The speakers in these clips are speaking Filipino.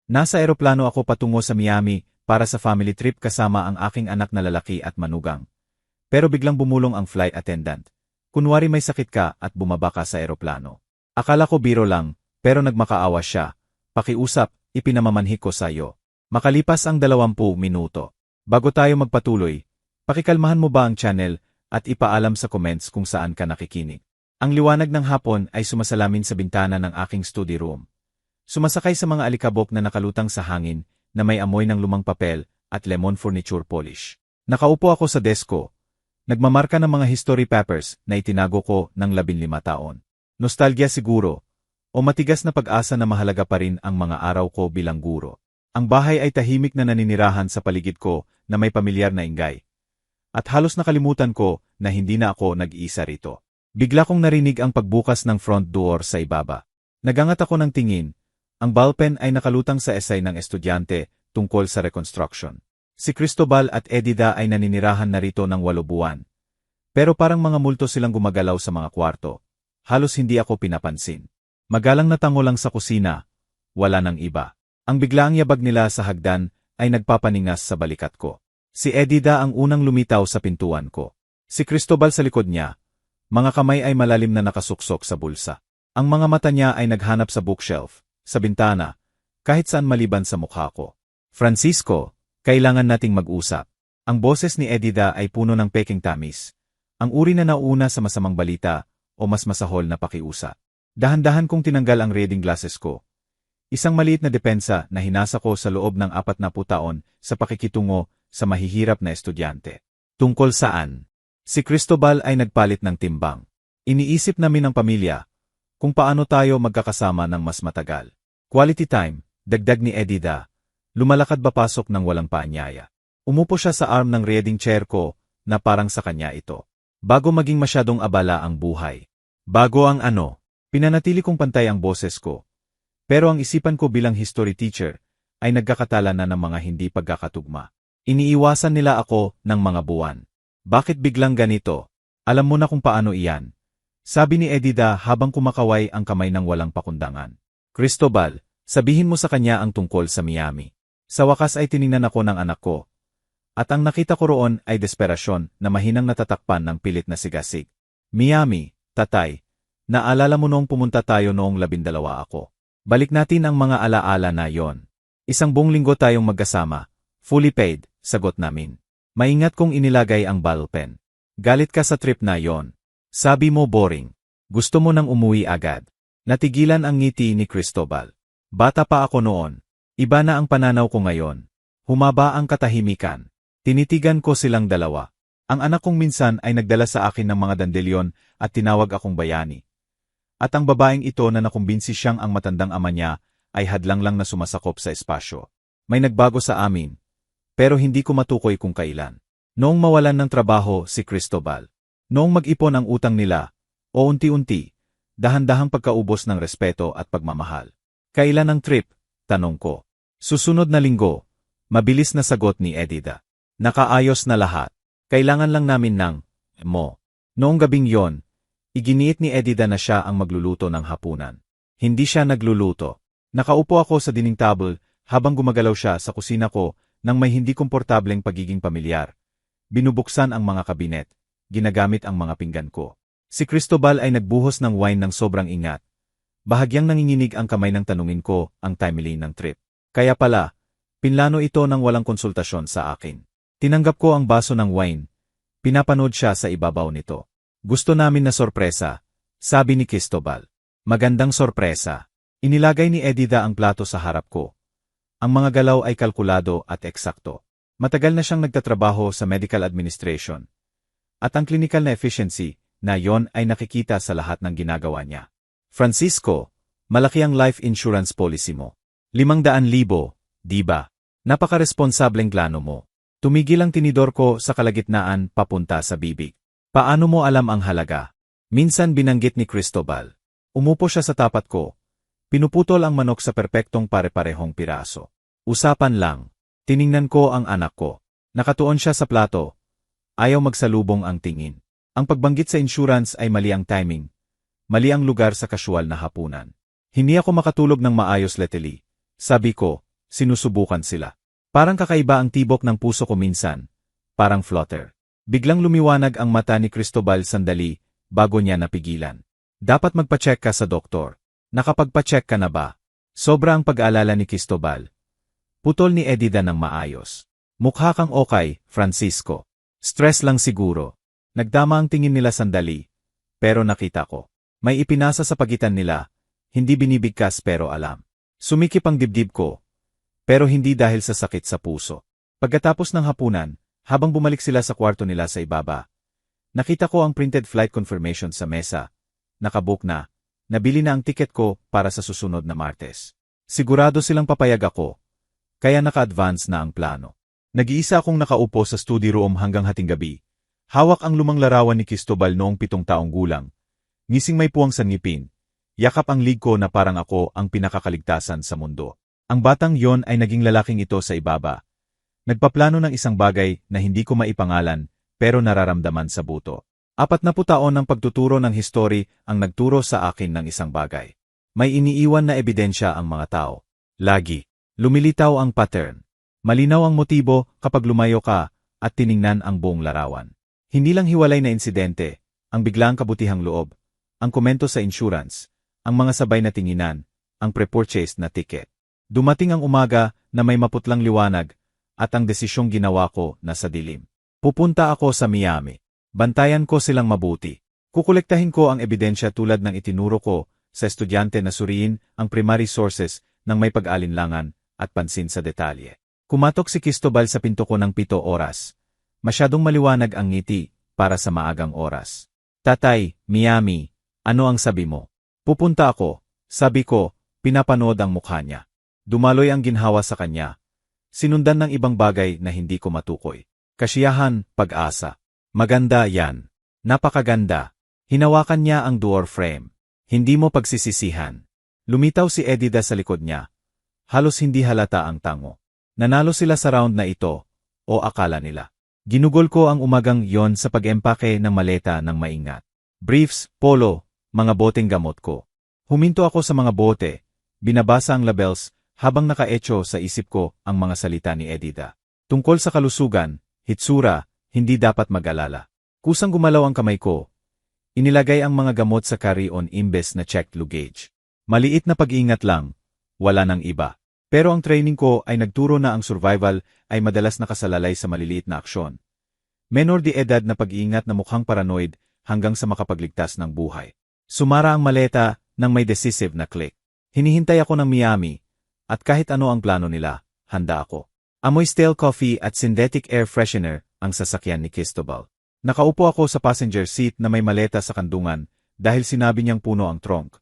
Nasa eroplano ako patungo sa Miami para sa family trip kasama ang aking anak na lalaki at manugang. Pero biglang bumulong ang flight attendant. Kunwari may sakit ka at bumaba ka sa eroplano. Akala ko biro lang, pero nagmakaawa siya. Pakiusap, ipinamamanhik ko sa iyo. Makalipas ang 20 minuto. Bago tayo magpatuloy, pakikalmahan mo ba ang channel at ipaalam sa comments kung saan ka nakikinig. Ang liwanag ng hapon ay sumasalamin sa bintana ng aking study room. Sumasakay sa mga alikabok na nakalutang sa hangin na may amoy ng lumang papel at lemon furniture polish. Nakaupo ako sa desk ko. Nagmamarka ng mga history papers na itinago ko ng 15 taon. Nostalgia siguro, o matigas na pag-asa na mahalaga pa rin ang mga araw ko bilang guro. Ang bahay ay tahimik na naninirahan sa paligid ko na may pamilyar na ingay. At halos nakalimutan ko na hindi na ako nag-iisa rito. Bigla kong narinig ang pagbukas ng front door sa ibaba. Nagangat ako ng tingin. Ang ballpen ay nakalutang sa essay ng estudyante tungkol sa reconstruction. Si Cristobal at Edida ay naninirahan na rito ng 8 buwan. Pero parang mga multo silang gumagalaw sa mga kwarto. Halos hindi ako pinapansin. Magalang na tango lang sa kusina. Wala nang iba. Ang biglaang yabag nila sa hagdan ay nagpapaningas sa balikat ko. Si Edida ang unang lumitaw sa pintuan ko. Si Cristobal sa likod niya. Mga kamay ay malalim na nakasuksok sa bulsa. Ang mga mata niya ay naghanap sa bookshelf, sa bintana, kahit saan maliban sa mukha ko. Francisco, kailangan nating mag-usap. Ang boses ni Edida ay puno ng peking tamis. Ang uri na nauna sa masamang balita o mas masahol na pakiusap. Dahan-dahan kong tinanggal ang reading glasses ko. Isang maliit na depensa na hinasa ko sa loob ng 40 taon sa pakikitungo sa mahihirap na estudyante. Tungkol saan? Si Cristobal ay nagpalit ng timbang. Iniisip namin ng pamilya kung paano tayo magkakasama ng mas matagal. Quality time, dagdag ni Edida. Lumalakad ba pasok ng walang paanyaya. Umupo siya sa arm ng reading chair ko na parang sa kanya ito. Bago maging masyadong abala ang buhay. Bago ang ano, pinanatili kong pantay ang boses ko. Pero ang isipan ko bilang history teacher ay nagkakatala na ng mga hindi pagkakatugma. Iniiwasan nila ako ng mga buwan. Bakit biglang ganito? Alam mo na kung paano iyan. Sabi ni Edida habang kumakaway ang kamay ng walang pakundangan. Cristobal, sabihin mo sa kanya ang tungkol sa Miami. Sa wakas ay tiningnan ako ng anak ko. At ang nakita ko roon ay desperasyon na mahinang natatakpan ng pilit na sigasig. Miami, tatay, naalala mo noong pumunta tayo noong 12 ako. Balik natin ang mga alaala na yon. Isang buong linggo tayong magkasama. Fully paid, sagot namin. Maingat kong inilagay ang ballpen. Galit ka sa trip na yon. Sabi mo boring. Gusto mo nang umuwi agad. Natigilan ang ngiti ni Cristobal. Bata pa ako noon. Iba na ang pananaw ko ngayon. Humaba ang katahimikan. Tinitigan ko silang dalawa. Ang anak kong minsan ay nagdala sa akin ng mga dandelyon at tinawag akong bayani. At ang babaeng ito na nakumbinsi siyang ang matandang ama niya ay hadlang lang na sumasakop sa espasyo. May nagbago sa amin. Pero hindi ko matukoy kung kailan. Noong mawalan ng trabaho si Cristobal. Noong mag-ipon ang utang nila. O unti-unti. Dahan-dahang pagkaubos ng respeto at pagmamahal. Kailan ang trip? Tanong ko. Susunod na linggo. Mabilis na sagot ni Edida. Nakaayos na lahat. Kailangan lang namin ng mo. Noong gabing yon, iginiit ni Edida na siya ang magluluto ng hapunan. Hindi siya nagluluto. Nakaupo ako sa dining table habang gumagalaw siya sa kusina ko nang may hindi komportableng pagiging pamilyar. Binubuksan ang mga kabinet. Ginagamit ang mga pinggan ko. Si Cristobal ay nagbuhos ng wine ng sobrang ingat. Bahagyang nanginginig ang kamay ng tanungin ko ang timeline ng trip. Kaya pala, pinlano ito ng walang konsultasyon sa akin. Tinanggap ko ang baso ng wine. Pinapanood siya sa ibabaw nito. Gusto namin na sorpresa, sabi ni Cristobal. Magandang sorpresa. Inilagay ni Edida ang plato sa harap ko. Ang mga galaw ay kalkulado at eksakto. Matagal na siyang nagtatrabaho sa medical administration. At ang clinical na efficiency na yon ay nakikita sa lahat ng ginagawa niya. Francisco, malaki ang life insurance policy mo. 500,000, di ba? Napaka-responsableng plano mo. Tumigil ang tinidor ko sa kalagitnaan papunta sa bibig. Paano mo alam ang halaga? Minsan binanggit ni Cristobal. Umupo siya sa tapat ko. Pinuputol ang manok sa perpektong pare-parehong piraso. Usapan lang. Tiningnan ko ang anak ko. Nakatuon siya sa plato. Ayaw magsalubong ang tingin. Ang pagbanggit sa insurance ay mali ang timing. Mali ang lugar sa kasual na hapunan. Hindi ako makatulog ng maayos lately. Sabi ko, sinusubukan sila. Parang kakaiba ang tibok ng puso ko minsan, parang floater. Biglang lumiwanag ang mata ni Cristobal sandali, bago niya napigilan. Dapat magpa-check ka sa doktor. Nakapagpa-check ka na ba? Sobra ang pag-aalala ni Cristobal. Putol ni Edida ng maayos. Mukha kang okay, Francisco. Stress lang siguro. Nagdama ang tingin nila sandali. Pero nakita ko. May ipinasa sa pagitan nila. Hindi binibigkas pero alam. Sumikip ang dibdib ko. Pero hindi dahil sa sakit sa puso. Pagkatapos ng hapunan, habang bumalik sila sa kwarto nila sa ibaba, nakita ko ang printed flight confirmation sa mesa. Nakabook na. Nabili na ang tiket ko para sa susunod na Martes. Sigurado silang papayag ako. Kaya naka-advance na ang plano. Nag-iisa akong nakaupo sa study room hanggang hating gabi. Hawak ang lumang larawan ni Cristobal noong 7 taong gulang. Ngising may puwang sa ngipin. Yakap ang lig ko na parang ako ang pinakakaligtasan sa mundo. Ang batang yon ay naging lalaking ito sa ibaba. Nagpaplano ng isang bagay na hindi ko maipangalan pero nararamdaman sa buto. 40 taon ng pagtuturo ng history ang nagturo sa akin ng isang bagay. May iniiwan na ebidensya ang mga tao. Lagi. Lumilitaw ang pattern. Malinaw ang motibo kapag lumayo ka at tiningnan ang buong larawan. Hindi lang hiwalay na insidente, ang biglang kabutihang loob, ang komento sa insurance, ang mga sabay na tinginan, ang pre-purchase na ticket. Dumating ang umaga na may maputlang liwanag at ang desisyong ginawa ko na sa dilim. Pupunta ako sa Miami. Bantayan ko silang mabuti. Kukolektahin ko ang ebidensya tulad ng itinuro ko sa estudyante na suriin ang primary sources ng may pag-alinlangan at pansin sa detalye. Kumatok si Cristobal sa pinto ko ng 7 oras. Masyadong maliwanag ang ngiti para sa maagang oras. Tatay, Miami, ano ang sabi mo? Pupunta ako, sabi ko, pinapanood ang mukha niya. Dumaloy ang ginhawa sa kanya. Sinundan ng ibang bagay na hindi ko matukoy. Kasiyahan, pag-asa. Maganda yan. Napakaganda. Hinawakan niya ang door frame. Hindi mo pagsisisihan. Lumitaw si Edida sa likod niya. Halos hindi halata ang tango. Nanalo sila sa round na ito, o akala nila. Ginugol ko ang umagang yon sa pag-empake ng maleta ng maingat. Briefs, polo, mga boteng gamot ko. Huminto ako sa mga bote, binabasa ang labels, habang nakaetso sa isip ko ang mga salita ni Edida. Tungkol sa kalusugan, hitsura, hindi dapat mag-alala. Kusang gumalaw ang kamay ko. Inilagay ang mga gamot sa carry-on imbes na checked luggage. Maliit na pag-iingat lang, wala nang iba. Pero ang training ko ay nagturo na ang survival ay madalas nakasalalay sa maliliit na aksyon. Menor de edad na pag-iingat na mukhang paranoid hanggang sa makapagligtas ng buhay. Sumara ang maleta nang may decisive na click. Hinihintay ako ng Miami, at kahit ano ang plano nila, handa ako. Amoy stale coffee at synthetic air freshener ang sasakyan ni Cristobal. Nakaupo ako sa passenger seat na may maleta sa kandungan dahil sinabi niyang puno ang trunk.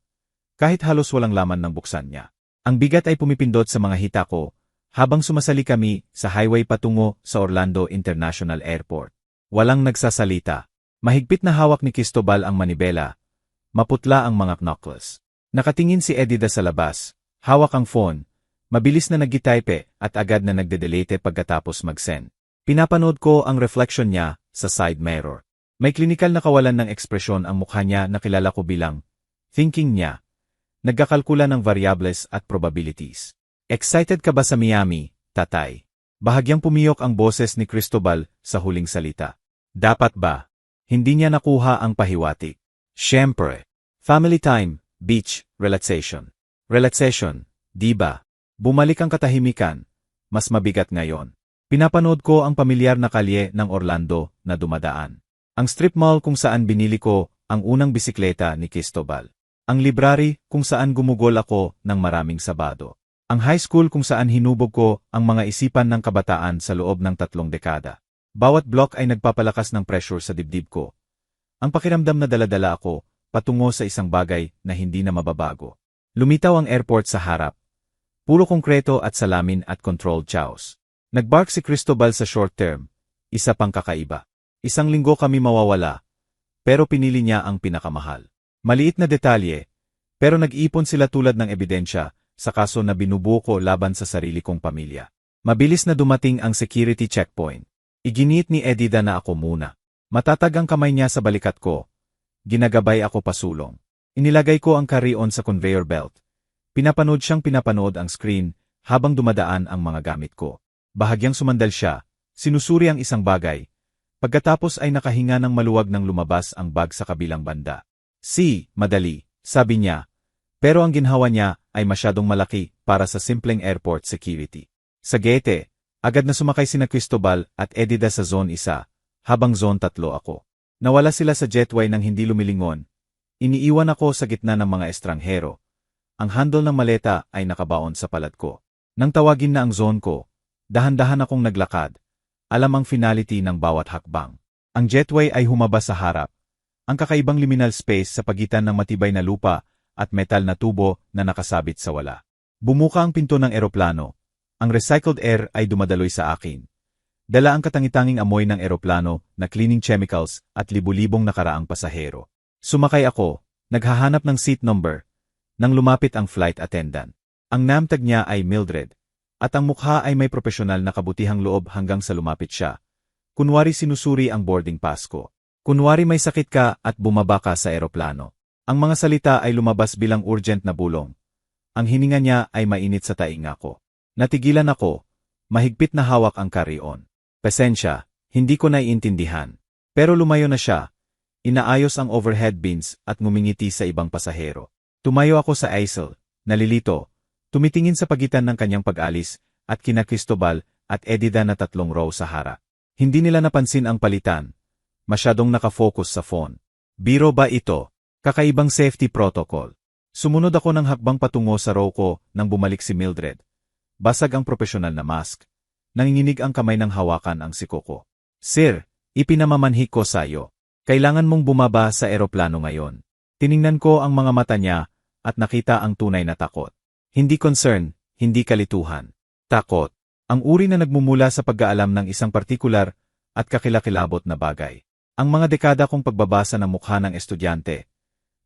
Kahit halos walang laman ng buksan niya. Ang bigat ay pumipindot sa mga hita ko habang sumasali kami sa highway patungo sa Orlando International Airport. Walang nagsasalita. Mahigpit na hawak ni Cristobal ang manibela. Maputla ang mga knuckles. Nakatingin si Edida sa labas. Hawak ang phone. Mabilis na nag-type at agad na nagde-delete pagkatapos mag-send. Pinapanood ko ang reflection niya sa side mirror. May klinikal na kawalan ng ekspresyon ang mukha niya na kilala ko bilang thinking niya. Nagkakalkula ng variables at probabilities. Excited ka ba sa Miami, tatay? Bahagyang pumiyok ang boses ni Cristobal sa huling salita. Dapat ba? Hindi niya nakuha ang pahiwatig. Siyempre. Family time, beach, relaxation. Relaxation, di ba? Bumalik ang katahimikan. Mas mabigat ngayon. Pinapanood ko ang pamilyar na kalye ng Orlando na dumadaan. Ang strip mall kung saan binili ko ang unang bisikleta ni Cristobal. Ang library kung saan gumugol ako ng maraming Sabado. Ang high school kung saan hinubog ko ang mga isipan ng kabataan sa loob ng 3 dekada. Bawat block ay nagpapalakas ng pressure sa dibdib ko. Ang pakiramdam na daladala ako patungo sa isang bagay na hindi na mababago. Lumitaw ang airport sa harap. Puro konkreto at salamin at controlled chaos. Nagbark si Cristobal sa short term. Isa pang kakaiba. 1 linggo kami mawawala. Pero pinili niya ang pinakamahal. Maliit na detalye, pero nag-ipon sila tulad ng ebidensya sa kaso na binubuo ko laban sa sarili kong pamilya. Mabilis na dumating ang security checkpoint. Iginiit ni Edida na ako muna. Matatag ang kamay niya sa balikat ko. Ginagabay ako pasulong. Inilagay ko ang carry-on sa conveyor belt. Pinapanood ang screen habang dumadaan ang mga gamit ko. Bahagyang sumandal siya, sinusuri ang isang bagay. Pagkatapos ay nakahinga ng maluwag nang lumabas ang bag sa kabilang banda. Madali, sabi niya. Pero ang ginhawa niya ay masyadong malaki para sa simpleng airport security. Sa gate, agad na sumakay sina Cristobal at Edida sa Zone 1, habang Zone 3 ako. Nawala sila sa jetway nang hindi lumilingon. Iniiwan ako sa gitna ng mga estranghero. Ang handle ng maleta ay nakabaon sa palad ko. Nang tawagin na ang zone ko, dahan-dahan akong naglakad. Alam ang finality ng bawat hakbang. Ang jetway ay humaba sa harap. Ang kakaibang liminal space sa pagitan ng matibay na lupa at metal na tubo na nakasabit sa wala. Bumuka ang pinto ng eroplano. Ang recycled air ay dumadaloy sa akin. Dala ang katangitanging amoy ng eroplano na cleaning chemicals at libu-libong nakaraang pasahero. Sumakay ako, naghahanap ng seat number, nang lumapit ang flight attendant. Ang namtag niya ay Mildred, at ang mukha ay may propesyonal na kabutihang loob hanggang sa lumapit siya. Kunwari sinusuri ang boarding pass ko. Kunwari may sakit ka at bumaba ka sa eroplano. Ang mga salita ay lumabas bilang urgent na bulong. Ang hininga niya ay mainit sa tainga ko. Natigilan ako, mahigpit na hawak ang carry-on. Pasensya, hindi ko naiintindihan. Pero lumayo na siya. Inaayos ang overhead bins at ngumingiti sa ibang pasahero. Tumayo ako sa aisle, nalilito, tumitingin sa pagitan ng kanyang pag-alis at kina Cristobal at Edida na 3 row sa harap. Hindi nila napansin ang palitan. Masyadong nakafocus sa phone. Biro ba ito? Kakaibang safety protocol. Sumunod ako ng hakbang patungo sa row ko nang bumalik si Mildred. Basag ang profesional na mask. Nanginginig ang kamay ng hawakan ang siko ko. Sir, ipinamamanhik ko sa'yo. Kailangan mong bumaba sa eroplano ngayon. Tiningnan ko ang mga mata niya at nakita ang tunay na takot. Hindi concern, hindi kalituhan. Takot. Ang uri na nagmumula sa pag-aalam ng isang partikular at kakilakilabot na bagay. Ang mga dekada kong pagbabasa ng mukha ng estudyante,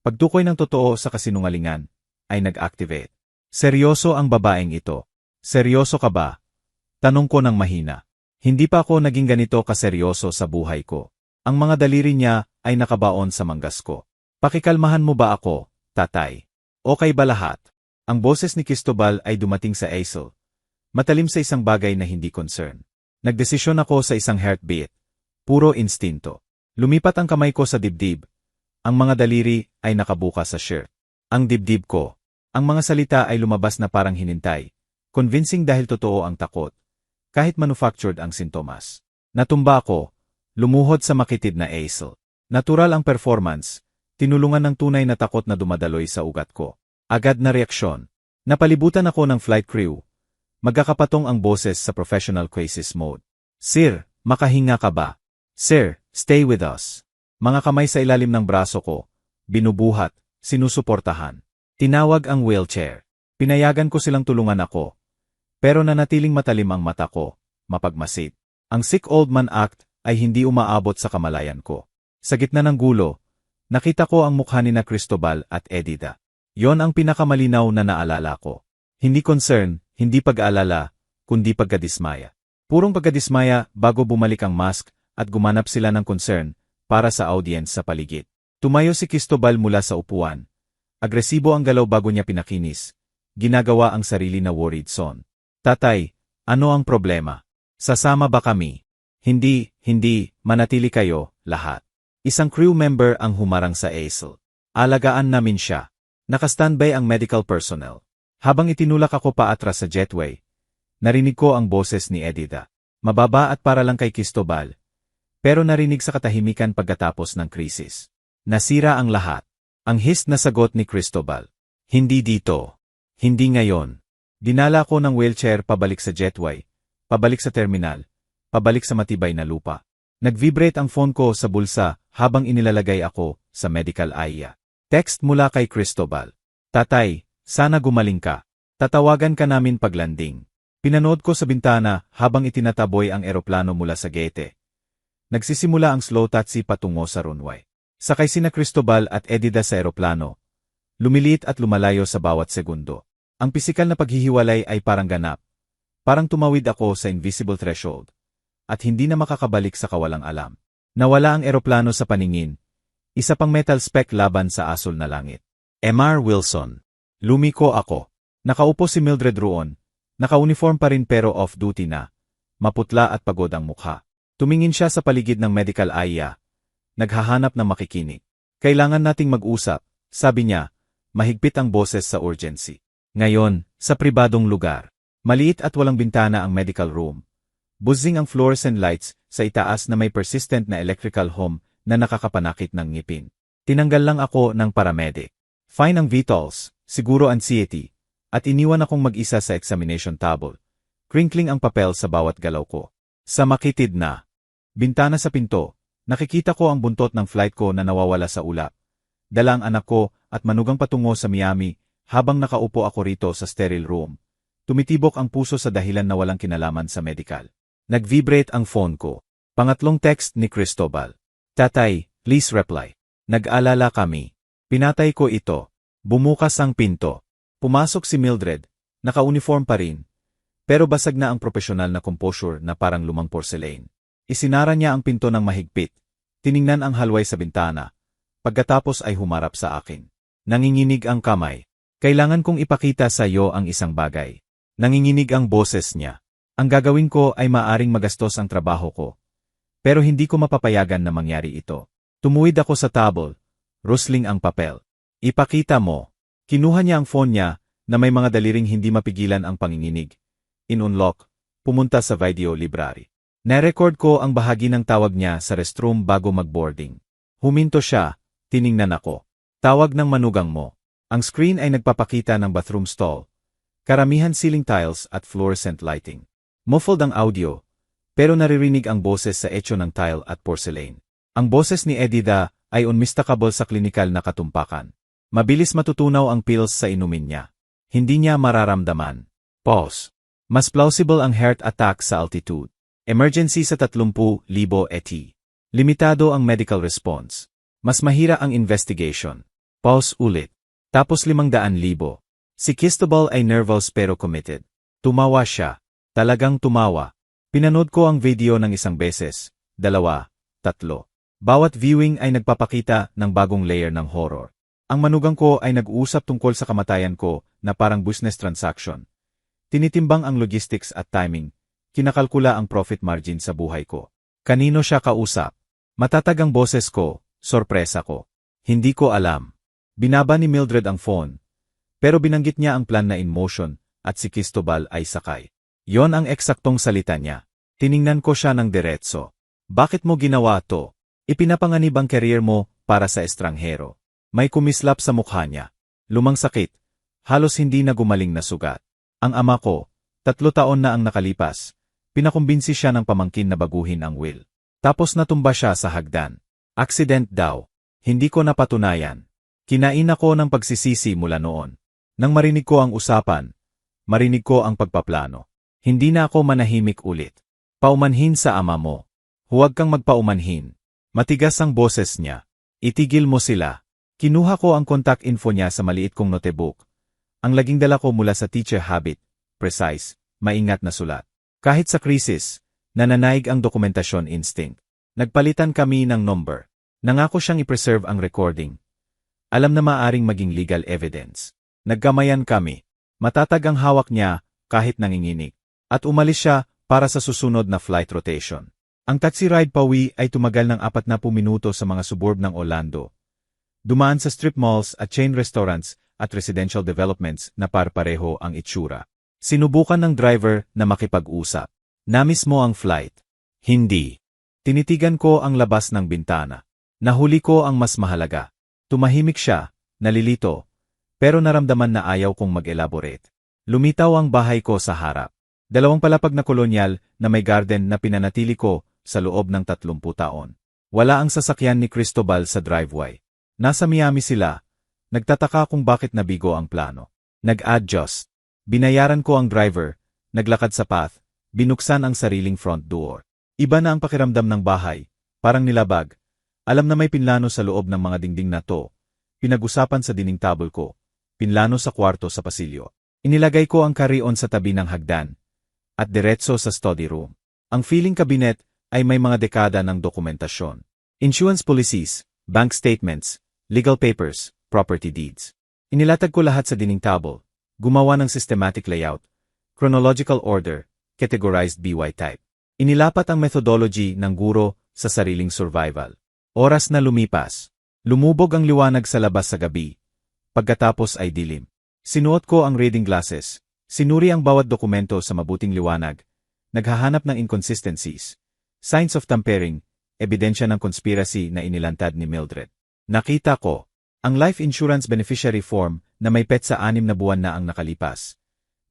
pagtukoy ng totoo sa kasinungalingan, ay nag-activate. Seryoso ang babaeng ito. Seryoso ka ba? Tanong ko ng mahina. Hindi pa ako naging ganito kaseryoso sa buhay ko. Ang mga daliri niya ay nakabaon sa manggas ko. Pakikalmahan mo ba ako, tatay? Okay ba lahat? Ang boses ni Cristobal ay dumating sa aisle. Matalim sa isang bagay na hindi concern. Nagdesisyon ako sa isang heartbeat. Puro instinto. Lumipat ang kamay ko sa dibdib. Ang mga daliri ay nakabukas sa shirt. Ang dibdib ko. Ang mga salita ay lumabas na parang hinintay. Convincing dahil totoo ang takot. Kahit manufactured ang sintomas. Natumba ako. Lumuhod sa makitid na aisle. Natural ang performance. Tinulungan ng tunay na takot na dumadaloy sa ugat ko. Agad na reaksyon. Napalibutan ako ng flight crew. Magkakapatong ang boses sa professional crisis mode. Sir, makahinga ka ba? Sir, stay with us. Mga kamay sa ilalim ng braso ko. Binubuhat, sinusuportahan. Tinawag ang wheelchair. Pinayagan ko silang tulungan ako. Pero nanatiling matalim ang mata ko, mapagmasid. Ang sick old man act ay hindi umaabot sa kamalayan ko. Sa gitna ng gulo, nakita ko ang mukha ni na Cristobal at Edida. Yon ang pinakamalinaw na naalala ko. Hindi concern, hindi pag-aalala, kundi pagkadismaya. Purong pagkadismaya bago bumalik ang mask at gumanap sila ng concern para sa audience sa paligid. Tumayo si Cristobal mula sa upuan. Agresibo ang galaw bago niya pinakinis. Ginagawa ang sarili na worried son. Tatay, ano ang problema? Sasama ba kami? Hindi, manatili kayo, lahat. Isang crew member ang humarang sa aisle. Alagaan namin siya. Nakastandby ang medical personnel. Habang itinulak ako paatras sa jetway, narinig ko ang boses ni Edida. Mababa at para lang kay Cristobal. Pero narinig sa katahimikan pagkatapos ng krisis. Nasira ang lahat. Ang hist na sagot ni Cristobal. Hindi dito. Hindi ngayon. Dinala ko ng wheelchair pabalik sa jetway, pabalik sa terminal. Pabalik sa matibay na lupa. Nag-vibrate ang phone ko sa bulsa habang inilalagay ako sa medical area. Text mula kay Cristobal. Tatay, sana gumaling ka. Tatawagan ka namin paglanding. Pinanood ko sa bintana habang itinataboy ang eroplano mula sa gate. Nagsisimula ang slow taxi patungo sa runway. Sakay sina Cristobal at Edida sa eroplano. Lumiliit at lumalayo sa bawat segundo. Ang pisikal na paghihiwalay ay parang ganap. Parang tumawid ako sa invisible threshold. At hindi na makakabalik sa kawalang alam. Nawala ang eroplano sa paningin. Isa pang metal speck laban sa asol na langit. Mr. Wilson. Lumiko ako. Nakaupo si Mildred roon. Naka-uniform pa rin pero off-duty na. Maputla at pagod ang mukha. Tumingin siya sa paligid ng medical area. Naghahanap ng makikinig. Kailangan nating mag-usap, sabi niya. Mahigpit ang boses sa urgency. Ngayon, sa pribadong lugar. Maliit at walang bintana ang medical room. Buzzing ang fluorescent lights sa itaas na may persistent na electrical hum na nakakapanakit ng ngipin. Tinanggal lang ako ng paramedic. Fine ang vitals, siguro anxiety, at iniwan akong mag-isa sa examination table. Crinkling ang papel sa bawat galaw ko. Sa makitid na bintana sa pinto, nakikita ko ang buntot ng flight ko na nawawala sa ulap. Dala ang anak ko at manugang patungo sa Miami habang nakaupo ako rito sa sterile room. Tumitibok ang puso sa dahilan na walang kinalaman sa medical. Nag-vibrate ang phone ko. Pangatlong text ni Cristobal. Tatay, please reply. Nag-alala kami. Pinatay ko ito. Bumukas ang pinto. Pumasok si Mildred. Naka-uniform pa rin. Pero basag na ang profesional na composure na parang lumang porcelain. Isinara niya ang pinto ng mahigpit. Tiningnan ang halway sa bintana. Pagkatapos ay humarap sa akin. Nanginginig ang kamay. Kailangan kong ipakita sa iyo ang isang bagay. Nanginginig ang boses niya. Ang gagawin ko ay maaring magastos ang trabaho ko. Pero hindi ko mapapayagan na mangyari ito. Tumuwid ako sa table. Rustling ang papel. Ipakita mo. Kinuha niya ang phone niya na may mga daliring hindi mapigilan ang panginginig. In-unlock. Pumunta sa video library. Narecord ko ang bahagi ng tawag niya sa restroom bago mag-boarding. Huminto siya. Tiningnan ako. Tawag ng manugang mo. Ang screen ay nagpapakita ng bathroom stall. Karamihan ceiling tiles at fluorescent lighting. Muffled ang audio, pero naririnig ang boses sa etyo ng tile at porcelain. Ang boses ni Edida ay unmistakable sa klinikal na katumpakan. Mabilis matutunaw ang pills sa inumin niya. Hindi niya mararamdaman. Pause. Mas plausible ang heart attack sa altitude. Emergency sa 30,000 ET. Limitado ang medical response. Mas mahira ang investigation. Pause ulit. Tapos 500,000. Si Cristobal ay nervous pero committed. Tumawa siya. Talagang tumawa. Pinanood ko ang video ng isang beses, 2, 3. Bawat viewing ay nagpapakita ng bagong layer ng horror. Ang manugang ko ay nag-uusap tungkol sa kamatayan ko na parang business transaction. Tinitimbang ang logistics at timing. Kinakalkula ang profit margin sa buhay ko. Kanino siya kausap? Matatag ang boses ko, sorpresa ko. Hindi ko alam. Binaba ni Mildred ang phone. Pero binanggit niya ang plan na in motion at si Cristobal ay sakay. Yon ang eksaktong salita niya. Tiningnan ko siya ng diretso. Bakit mo ginawa to? Ipinapanganib ang career mo para sa estranghero. May kumislap sa mukha niya. Lumang sakit. Halos hindi na gumaling na sugat. Ang ama ko, 3 taon na ang nakalipas. Pinakumbinsi siya ng pamangkin na baguhin ang will. Tapos natumba siya sa hagdan. Accident daw. Hindi ko napatunayan. Kinain ako ng pagsisisi mula noon. Nang marinig ko ang usapan, marinig ko ang pagpaplano. Hindi na ako manahimik ulit. Paumanhin sa ama mo. Huwag kang magpaumanhin. Matigas ang boses niya. Itigil mo sila. Kinuha ko ang contact info niya sa maliit kong notebook. Ang laging dala ko mula sa teacher habit, precise, maingat na sulat. Kahit sa krisis, nananaig ang dokumentasyon instinct. Nagpalitan kami ng number. Nangako siyang i-preserve ang recording. Alam na maaring maging legal evidence. Nagkamayan kami. Matatag ang hawak niya kahit nanginginig. At umalis siya para sa susunod na flight rotation. Ang taxi ride pauwi ay tumagal ng 40 minuto sa mga suburb ng Orlando. Dumaan sa strip malls at chain restaurants at residential developments na par-pareho ang itsura. Sinubukan ng driver na makipag-usap. Namiss mo ang flight? Hindi. Tinitigan ko ang labas ng bintana. Nahuli ko ang mas mahalaga. Tumahimik siya, nalilito, pero naramdaman na ayaw kong mag-elaborate. Lumitaw ang bahay ko sa harap. 2 palapag na kolonyal na may garden na pinanatili ko sa loob ng 30 taon. Wala ang sasakyan ni Cristobal sa driveway. Nasa Miami sila. Nagtataka kung bakit nabigo ang plano. Nag-adjust. Binayaran ko ang driver, naglakad sa path, binuksan ang sariling front door. Iba na ang pakiramdam ng bahay, parang nilabag. Alam na may pinlano sa loob ng mga dingding na to. Pinag-usapan sa dining table ko. Pinlano sa kwarto sa pasilyo. Inilagay ko ang carry-on sa tabi ng hagdan. At diretso sa study room. Ang filing cabinet ay may mga dekada ng dokumentasyon. Insurance policies, bank statements, legal papers, property deeds. Inilatag ko lahat sa dining table. Gumawa ng systematic layout. chronological order, categorized BY type. Inilapat ang methodology ng guro sa sariling survival. Oras na lumipas. Lumubog ang liwanag sa labas sa gabi. Pagkatapos ay dilim. Sinuot ko ang reading glasses. Sinuri ang bawat dokumento sa mabuting liwanag. Naghahanap ng inconsistencies. Signs of tampering, ebidensya ng conspiracy na inilantad ni Mildred. Nakita ko ang life insurance beneficiary form na may petsa 6 na buwan na ang nakalipas.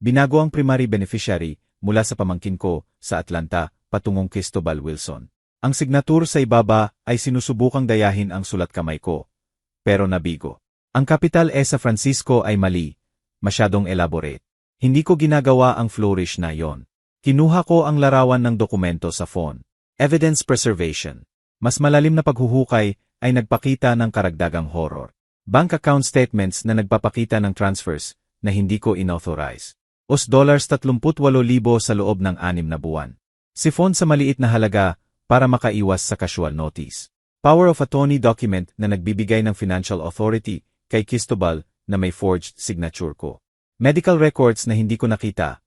Binago ang primary beneficiary mula sa pamangkin ko sa Atlanta patungong Cristobal Wilson. Ang signature sa ibaba ay sinusubukang dayahin ang sulat kamay ko. Pero nabigo. Ang capital E sa Francisco ay mali, masyadong elaborate. Hindi ko ginagawa ang flourish na yon. Kinuha ko ang larawan ng dokumento sa phone. Evidence preservation. Mas malalim na paghuhukay ay nagpakita ng karagdagang horror. Bank account statements na nagpapakita ng transfers na hindi ko inauthorize. $38,000 sa loob ng 6 na buwan. Sifon sa maliit na halaga para makaiwas sa casual notice. Power of attorney document na nagbibigay ng financial authority kay Cristobal na may forged signature ko. Medical records na hindi ko nakita.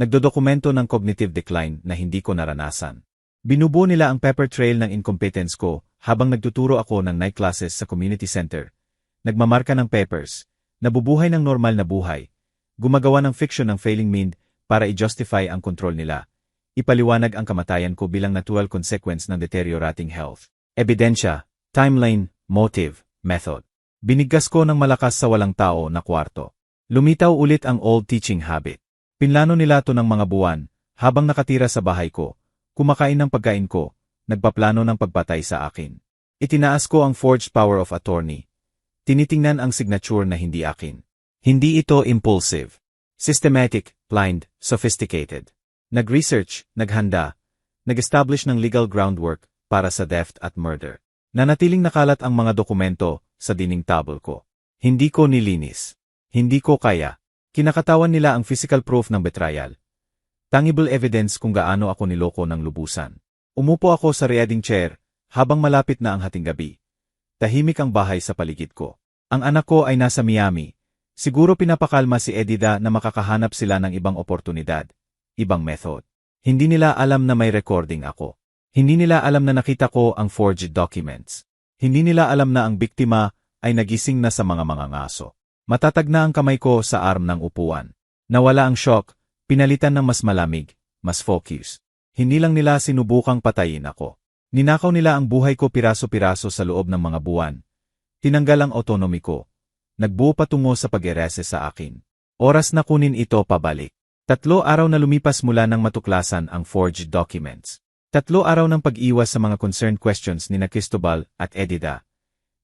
Nagdodokumento ng cognitive decline na hindi ko naranasan. Binubuo nila ang paper trail ng incompetence ko habang nagtuturo ako ng night classes sa community center. Nagmamarka ng papers, nabubuhay ng normal na buhay, gumagawa ng fiction ng failing mind para i-justify ang kontrol nila. Ipaliwanag ang kamatayan ko bilang natural consequence ng deteriorating health. Ebidensya, timeline, motive, method. Binigkas ko ng malakas sa walang tao na kwarto. Lumitaw ulit ang old teaching habit. Pinlano nila to ng mga buwan, habang nakatira sa bahay ko, kumakain ng pagkain ko, nagpaplano ng pagpatay sa akin. Itinaas ko ang forged power of attorney. Tinitingnan ang signature na hindi akin. Hindi ito impulsive. Systematic, blind, sophisticated. Nag-research, naghanda, nag-establish ng legal groundwork para sa theft at murder. Nanatiling nakalat ang mga dokumento sa dining table ko. Hindi ko nilinis. Hindi ko kaya. Kinakatawan nila ang physical proof ng betrayal. Tangible evidence kung gaano ako niloko ng lubusan. Umupo ako sa reading chair habang malapit na ang hating gabi. Tahimik ang bahay sa paligid ko. Ang anak ko ay nasa Miami. Siguro pinapakalma si Edida na makakahanap sila ng ibang oportunidad, ibang method. Hindi nila alam na may recording ako. Hindi nila alam na nakita ko ang forged documents. Hindi nila alam na ang biktima ay nagising na sa mga ngaso. Matatag na ang kamay ko sa arm ng upuan. Nawala ang shock, pinalitan ng mas malamig, mas focus. Hindi lang nila sinubukang patayin ako. Ninakaw nila ang buhay ko piraso-piraso sa loob ng mga buwan. Tinanggal ang autonomy ko. Nagbuo patungo sa pag-erase sa akin. Oras na kunin ito pabalik. 3 araw na lumipas mula nang matuklasan ang forged documents. 3 araw ng pag-iwas sa mga concerned questions ni Cristobal at Edida.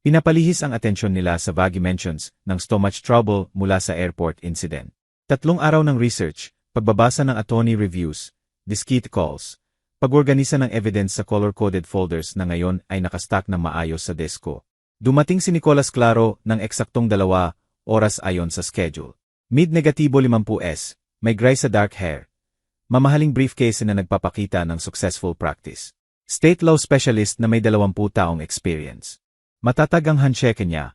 Pinapalihis ang atensyon nila sa vague mentions ng so much trouble mula sa airport incident. 3 araw ng research, pagbabasa ng attorney reviews, discreet calls, pag-organisa ng evidence sa color-coded folders na ngayon ay nakastack ng maayos sa desk ko. Dumating si Nicolas Claro ng eksaktong 2 oras ayon sa schedule. Mid-negatibo 50s, may gray sa dark hair. Mamahaling briefcase na nagpapakita ng successful practice. State law specialist na may 20 taong experience. Matatag ang handshake niya.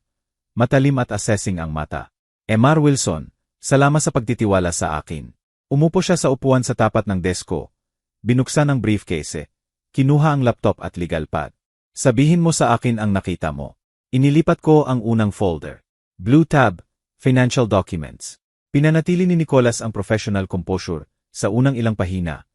Matalim at assessing ang mata. Emar Wilson, salamat sa pagtitiwala sa akin. Umupo siya sa upuan sa tapat ng desk ko. Binuksan ang briefcase. Kinuha ang laptop at legal pad. Sabihin mo sa akin ang nakita mo. Inilipat ko ang unang folder. Blue tab, financial documents. Pinanatili ni Nicolas ang professional composure sa unang ilang pahina.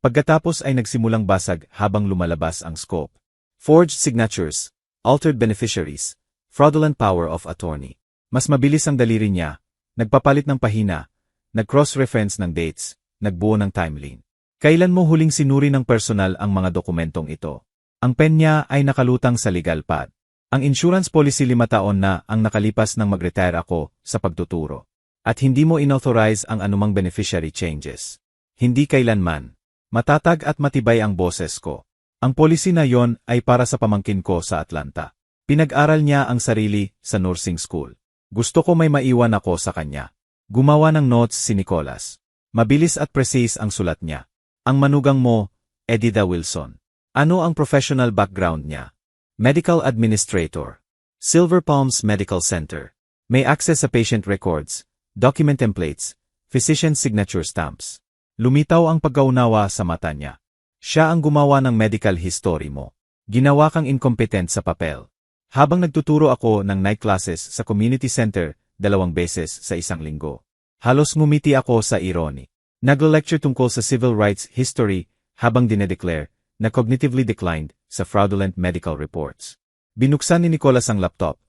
Pagkatapos ay nagsimulang basag habang lumalabas ang scope. Forged signatures, altered beneficiaries, fraudulent power of attorney. Mas mabilis ang daliri niya, nagpapalit ng pahina, nag-cross-reference ng dates, nagbuo ng timeline. Kailan mo huling sinuri ng personal ang mga dokumentong ito? Ang pen niya ay nakalutang sa legal pad. Ang insurance policy 5 taon na ang nakalipas nang mag-retire ako sa pagtuturo. At hindi mo inauthorize ang anumang beneficiary changes. Hindi kailanman. Matatag at matibay ang boses ko. Ang policy na yon ay para sa pamangkin ko sa Atlanta. Pinag-aral niya ang sarili sa nursing school. Gusto ko may maiwan ako sa kanya. Gumawa ng notes si Nicolas. Mabilis at precise ang sulat niya. Ang manugang mo, Edida Wilson. Ano ang professional background niya? Medical Administrator. Silver Palms Medical Center. May access sa patient records, document templates, Physician signature stamps. Lumitaw ang pagkaunawa sa mata niya. Siya ang gumawa ng medical history mo. Ginawa kang incompetent sa papel. Habang nagtuturo ako ng night classes sa community center 2 beses sa isang linggo. Halos ngumiti ako sa irony. Nagle-lecture tungkol sa civil rights history habang dinedeclare na cognitively declined sa fraudulent medical reports. Binuksan ni Nicholas ang laptop.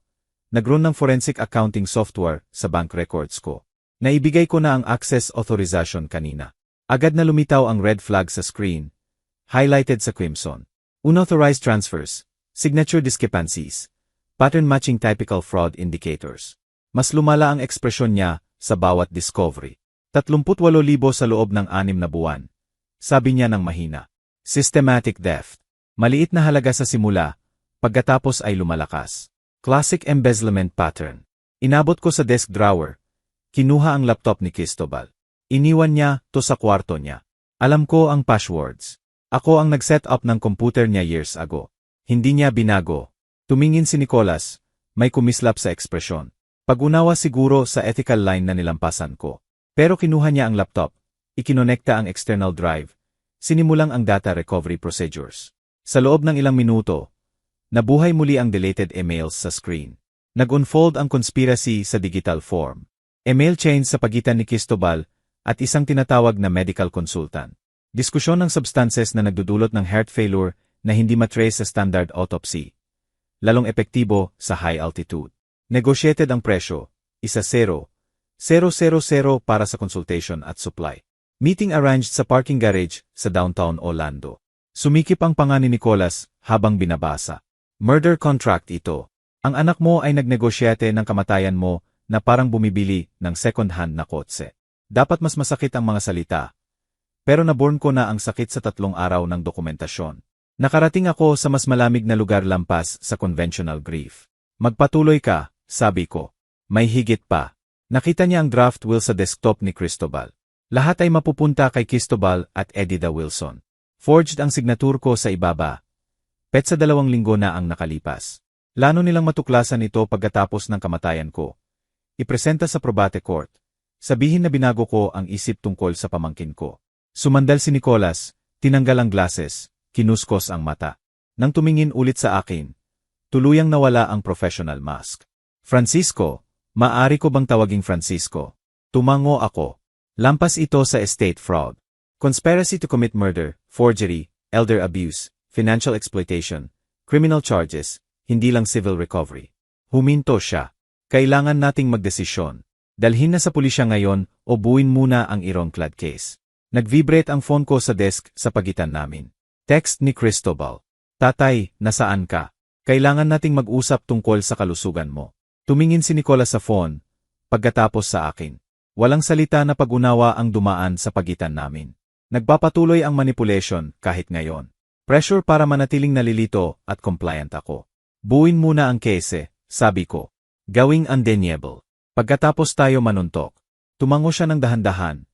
Nag-run ng forensic accounting software sa bank records ko. Naibigay ko na ang access authorization kanina. Agad na lumitaw ang red flag sa screen, highlighted sa crimson. Unauthorized transfers, signature discrepancies, pattern matching typical fraud indicators. Mas lumala ang ekspresyon niya sa bawat discovery. 38,000 sa loob ng 6 na buwan. Sabi niya ng mahina. Systematic theft. Maliit na halaga sa simula, pagkatapos ay lumalakas. Classic embezzlement pattern. Inabot ko sa desk drawer. Kinuha ang laptop ni Cristobal. Iniwan niya to sa kwarto niya. Alam ko ang passwords. Ako ang nag-set up ng computer niya years ago. Hindi niya binago. Tumingin si Nicholas, may kumislap sa ekspresyon. Pag-unawa siguro sa ethical line na nilampasan ko. Pero kinuha niya ang laptop, ikinonekta ang external drive, sinimulang ang data recovery procedures. Sa loob ng ilang minuto, nabuhay muli ang deleted emails sa screen. Nag-unfold ang conspiracy sa digital form. Email chains sa pagitan ni Cristobal at isang tinatawag na medical consultant. Diskusyon ng substances na nagdudulot ng heart failure na hindi matrace sa standard autopsy. Lalong epektibo sa high altitude. Negotiated ang presyo, 1,000 para sa consultation at supply. Meeting arranged sa parking garage sa downtown Orlando. Sumikip ang panga ni Nicholas habang binabasa. Murder contract ito. Ang anak mo ay nagnegosyate ng kamatayan mo na parang bumibili ng second-hand na kotse. Dapat mas masakit ang mga salita. Pero naborn ko na ang sakit sa 3 araw ng dokumentasyon. Nakarating ako sa mas malamig na lugar lampas sa conventional grief. Magpatuloy ka, sabi ko. May higit pa. Nakita niya ang draft will sa desktop ni Cristobal. Lahat ay mapupunta kay Cristobal at Edida Wilson. Forged ang signatur ko sa ibaba. Petsa 2 linggo na ang nakalipas. Plano nilang matuklasan ito pagkatapos ng kamatayan ko. Ipresenta sa probate court. Sabihin na binago ko ang isip tungkol sa pamangkin ko. Sumandal si Nicholas, tinanggal ang glasses, kinuskos ang mata. Nang tumingin ulit sa akin, tuluyang nawala ang professional mask. Francisco, maari ko bang tawaging Francisco? Tumango ako. Lampas ito sa estate fraud. Conspiracy to commit murder, forgery, elder abuse, financial exploitation, criminal charges, hindi lang civil recovery. Huminto siya. Kailangan nating magdesisyon. Dalhin na sa pulisya ngayon o buuin muna ang ironclad case. Nag-vibrate ang phone ko sa desk sa pagitan namin. Text ni Cristobal. Tatay, nasaan ka? Kailangan nating mag-usap tungkol sa kalusugan mo. Tumingin si Nicholas sa phone, pagkatapos sa akin. Walang salita na pag-unawa ang dumaan sa pagitan namin. Nagpapatuloy ang manipulation kahit ngayon. Pressure para manatiling nalilito at compliant ako. Buuin muna ang case, sabi ko. Gawing undeniable. Pagkatapos tayo manuntok. Tumango siya ng dahan-dahan.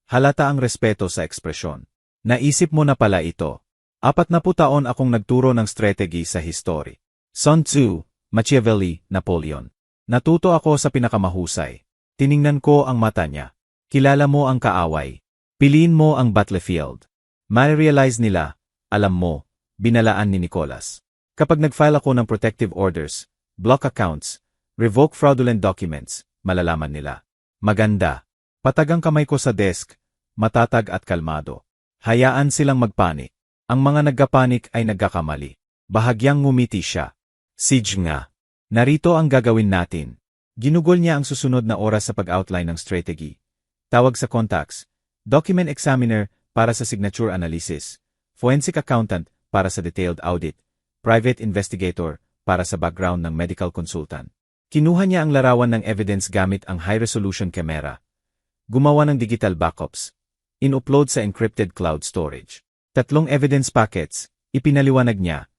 Halata ang respeto sa ekspresyon. Naisip mo na pala ito. 40 taon akong nagturo ng strategy sa history. Sun Tzu, Machiavelli, Napoleon. Natuto ako sa pinakamahusay. Tiningnan ko ang mata niya. Kilala mo ang kaaway. Piliin mo ang battlefield. Ma-realize nila, alam mo, binalaan ni Nicholas. Kapag nag-file ako ng protective orders, block accounts, revoke fraudulent documents, malalaman nila. Maganda. Patagang kamay ko sa desk, matatag at kalmado. Hayaan silang magpanik. Ang mga nagkapanik ay nagkakamali. Bahagyang ngumiti siya. Siege nga. Narito ang gagawin natin. Ginugol niya ang susunod na oras sa pag-outline ng strategy. Tawag sa contacts. Document examiner para sa signature analysis. Forensic accountant para sa detailed audit. Private investigator para sa background ng medical consultant. Kinuha niya ang larawan ng evidence gamit ang high-resolution camera. Gumawa ng digital backups. In-upload sa encrypted cloud storage. 3 evidence packets, ipinaliwanag niya.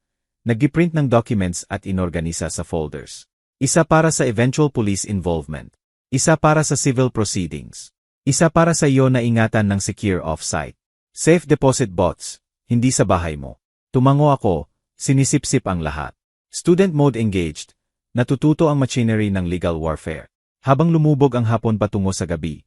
Nag-print ng documents at inorganisa sa folders. Isa para sa eventual police involvement. Isa para sa civil proceedings. Isa para sa iyo na ingatan ng secure off-site. Safe deposit bots, hindi sa bahay mo. Tumango ako, sinisip-sip ang lahat. Student mode engaged. Natututo ang machinery ng legal warfare. Habang lumubog ang hapon patungo sa gabi,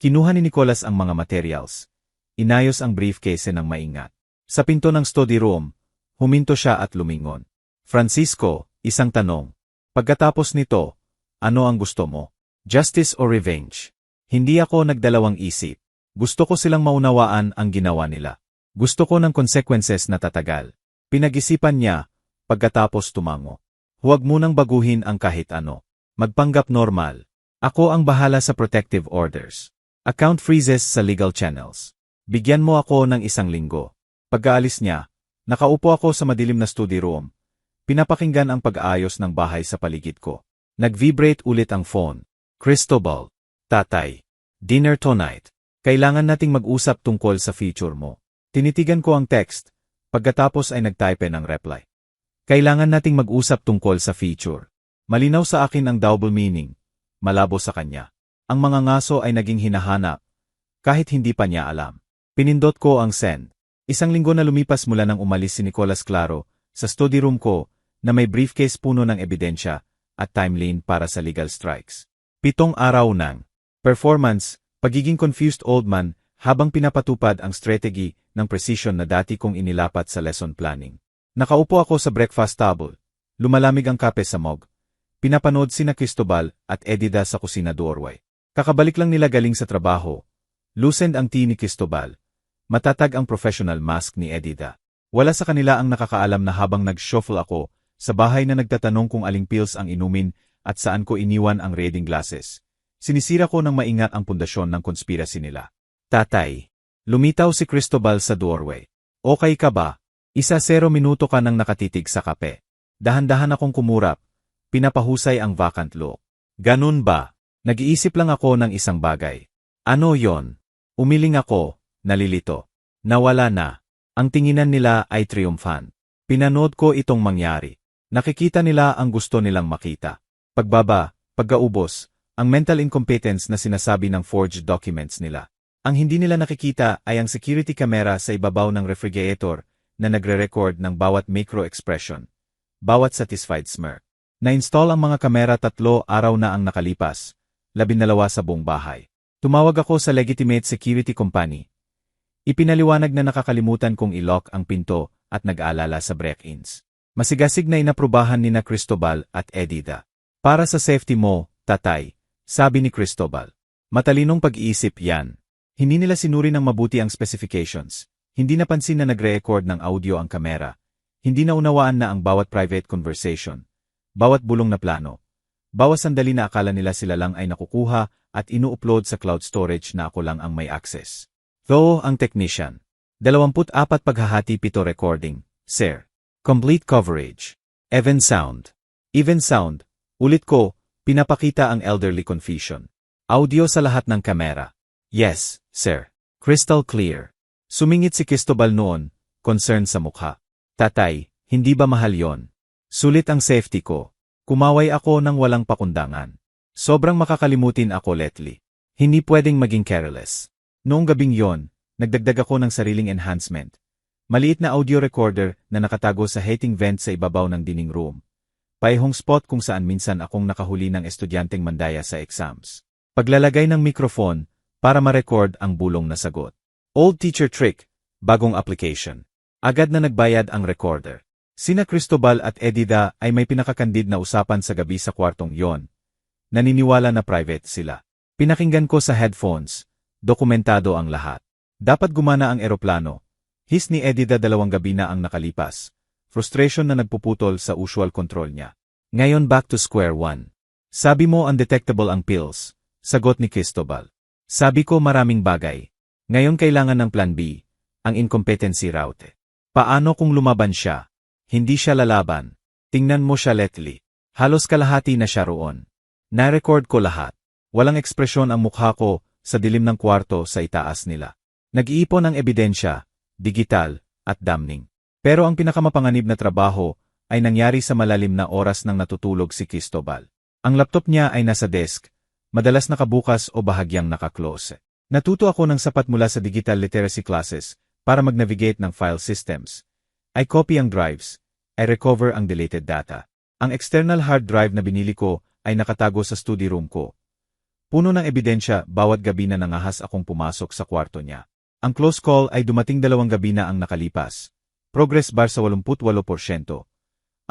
Kinuha ni Nicholas ang mga materials. Inayos ang briefcase ng maingat. Sa pinto ng study room, huminto siya at lumingon. Francisco, isang tanong. Pagkatapos nito, ano ang gusto mo? Justice o revenge? Hindi ako nagdalawang isip. Gusto ko silang maunawaan ang ginawa nila. Gusto ko ng consequences na tatagal. Pinag-isipan niya, pagkatapos tumango. Huwag munang baguhin ang kahit ano. Magpanggap normal. Ako ang bahala sa protective orders. Account freezes sa legal channels. Bigyan mo ako ng 1 linggo. Pagkaalis niya, nakaupo ako sa madilim na study room. Pinapakinggan ang pag-aayos ng bahay sa paligid ko. Nag-vibrate ulit ang phone. Cristobal. Tatay. Dinner tonight. Kailangan nating mag-usap tungkol sa future mo. Tinitigan ko ang text. Pagkatapos ay nagtype ng reply. Kailangan nating mag-usap tungkol sa future. Malinaw sa akin ang double meaning. Malabo sa kanya. Ang mga ngaso ay naging hinahanap. Kahit hindi pa niya alam. Pinindot ko ang send. 1 linggo na lumipas mula nang umalis si Nicholas Claro sa study room ko na may briefcase puno ng ebidensya at timeline para sa legal strikes. 7 araw ng performance, pagiging confused old man habang pinapatupad ang strategy ng precision na dati kong inilapat sa lesson planning. Nakaupo ako sa breakfast table. Lumalamig ang kape sa mug. Pinapanood sina Cristobal at Edida sa kusina doorway. Kakabalik lang nila galing sa trabaho. Loosened ang tea ni Cristobal. Matatag ang professional mask ni Edida. Wala sa kanila ang nakakaalam na habang nag-shuffle ako sa bahay na nagtatanong kung aling pills ang inumin at saan ko iniwan ang reading glasses. Sinisira ko ng maingat ang pundasyon ng konspirasy nila. Tatay. Lumitaw si Cristobal sa doorway. Okay ka ba? 0 minuto ka nang nakatitig sa kape. Dahan-dahan akong kumurap. Pinapahusay ang vacant look. Ganun ba? Nag-iisip lang ako ng isang bagay. Ano yon? Umiling ako, nalilito. Nawala na. Ang tinginan nila ay triumphant. Pinanood ko itong mangyari. Nakikita nila ang gusto nilang makita. Pagbaba, pagkaubos, ang mental incompetence na sinasabi ng forged documents nila. Ang hindi nila nakikita ay ang security camera sa ibabaw ng refrigerator na nagre-record ng bawat micro-expression, bawat satisfied smirk. Na-install ang mga kamera 3 araw na ang nakalipas, 12 sa buong bahay. Tumawag ako sa legitimate security company. Ipinaliwanag na nakakalimutan kong i-lock ang pinto at nag-aalala sa break-ins. Masigasig na inaprubahan ni na Cristobal at Edida. Para sa safety mo, tatay, sabi ni Cristobal. Matalinong pag-iisip yan. Hindi nila sinuri ng mabuti ang specifications. Hindi napansin na nagre-record ng audio ang kamera. Hindi naunawaan na ang bawat private conversation. Bawat bulong na plano. Bawat sandali na akala nila sila lang ay nakukuha at inu-upload sa cloud storage na ako lang ang may access. Though ang technician. 24 paghahati 7 recording, sir. Complete coverage. Even sound. Even sound. Ulit ko, pinapakita ang elderly confusion. Audio sa lahat ng kamera. Yes, sir. Crystal clear. Sumingit si Cristobal noon, concern sa mukha. Tatay, hindi ba mahal yon? Sulit ang safety ko. Kumaway ako ng walang pakundangan. Sobrang makakalimutin ako lately. Hindi pwedeng maging careless. Noong gabing yon, nagdagdag ako ng sariling enhancement. Maliit na audio recorder na nakatago sa heating vent sa ibabaw ng dining room. Paihong spot kung saan minsan akong nakahuli ng estudyanteng mandaya sa exams. Paglalagay ng microphone para ma-record ang bulong na sagot. Old teacher trick, bagong application. Agad na nagbayad ang recorder. Sina Cristobal at Edida ay may pinakakandid na usapan sa gabi sa kwartong yon. Naniniwala na private sila. Pinakinggan ko sa headphones. Dokumentado ang lahat. Dapat gumana ang eroplano. His ni Edida 2 gabi na ang nakalipas. Frustration na nagpuputol sa usual control niya. Ngayon back to square one. Sabi mo undetectable ang pills. Sagot ni Cristobal. Sabi ko maraming bagay. Ngayon kailangan ng plan B. Ang incompetency route. Paano kung lumaban siya? Hindi siya lalaban. Tingnan mo siya lately. Halos kalahati na siya roon. Na-record ko lahat. Walang ekspresyon ang mukha ko sa dilim ng kwarto sa itaas nila. Nag-iipon ang ebidensya, digital, at damning. Pero ang pinakamapanganib na trabaho ay nangyari sa malalim na oras nang natutulog si Cristobal. Ang laptop niya ay nasa desk, madalas nakabukas o bahagyang nakaklose. Natuto ako ng sapat mula sa digital literacy classes para mag-navigate ng file systems. I copy ang drives. I recover ang deleted data. Ang external hard drive na binili ko ay nakatago sa study room ko. Puno ng ebidensya, bawat gabi na nangahas akong pumasok sa kwarto niya. Ang close call ay dumating 2 gabi na ang nakalipas. Progress bar sa 88%.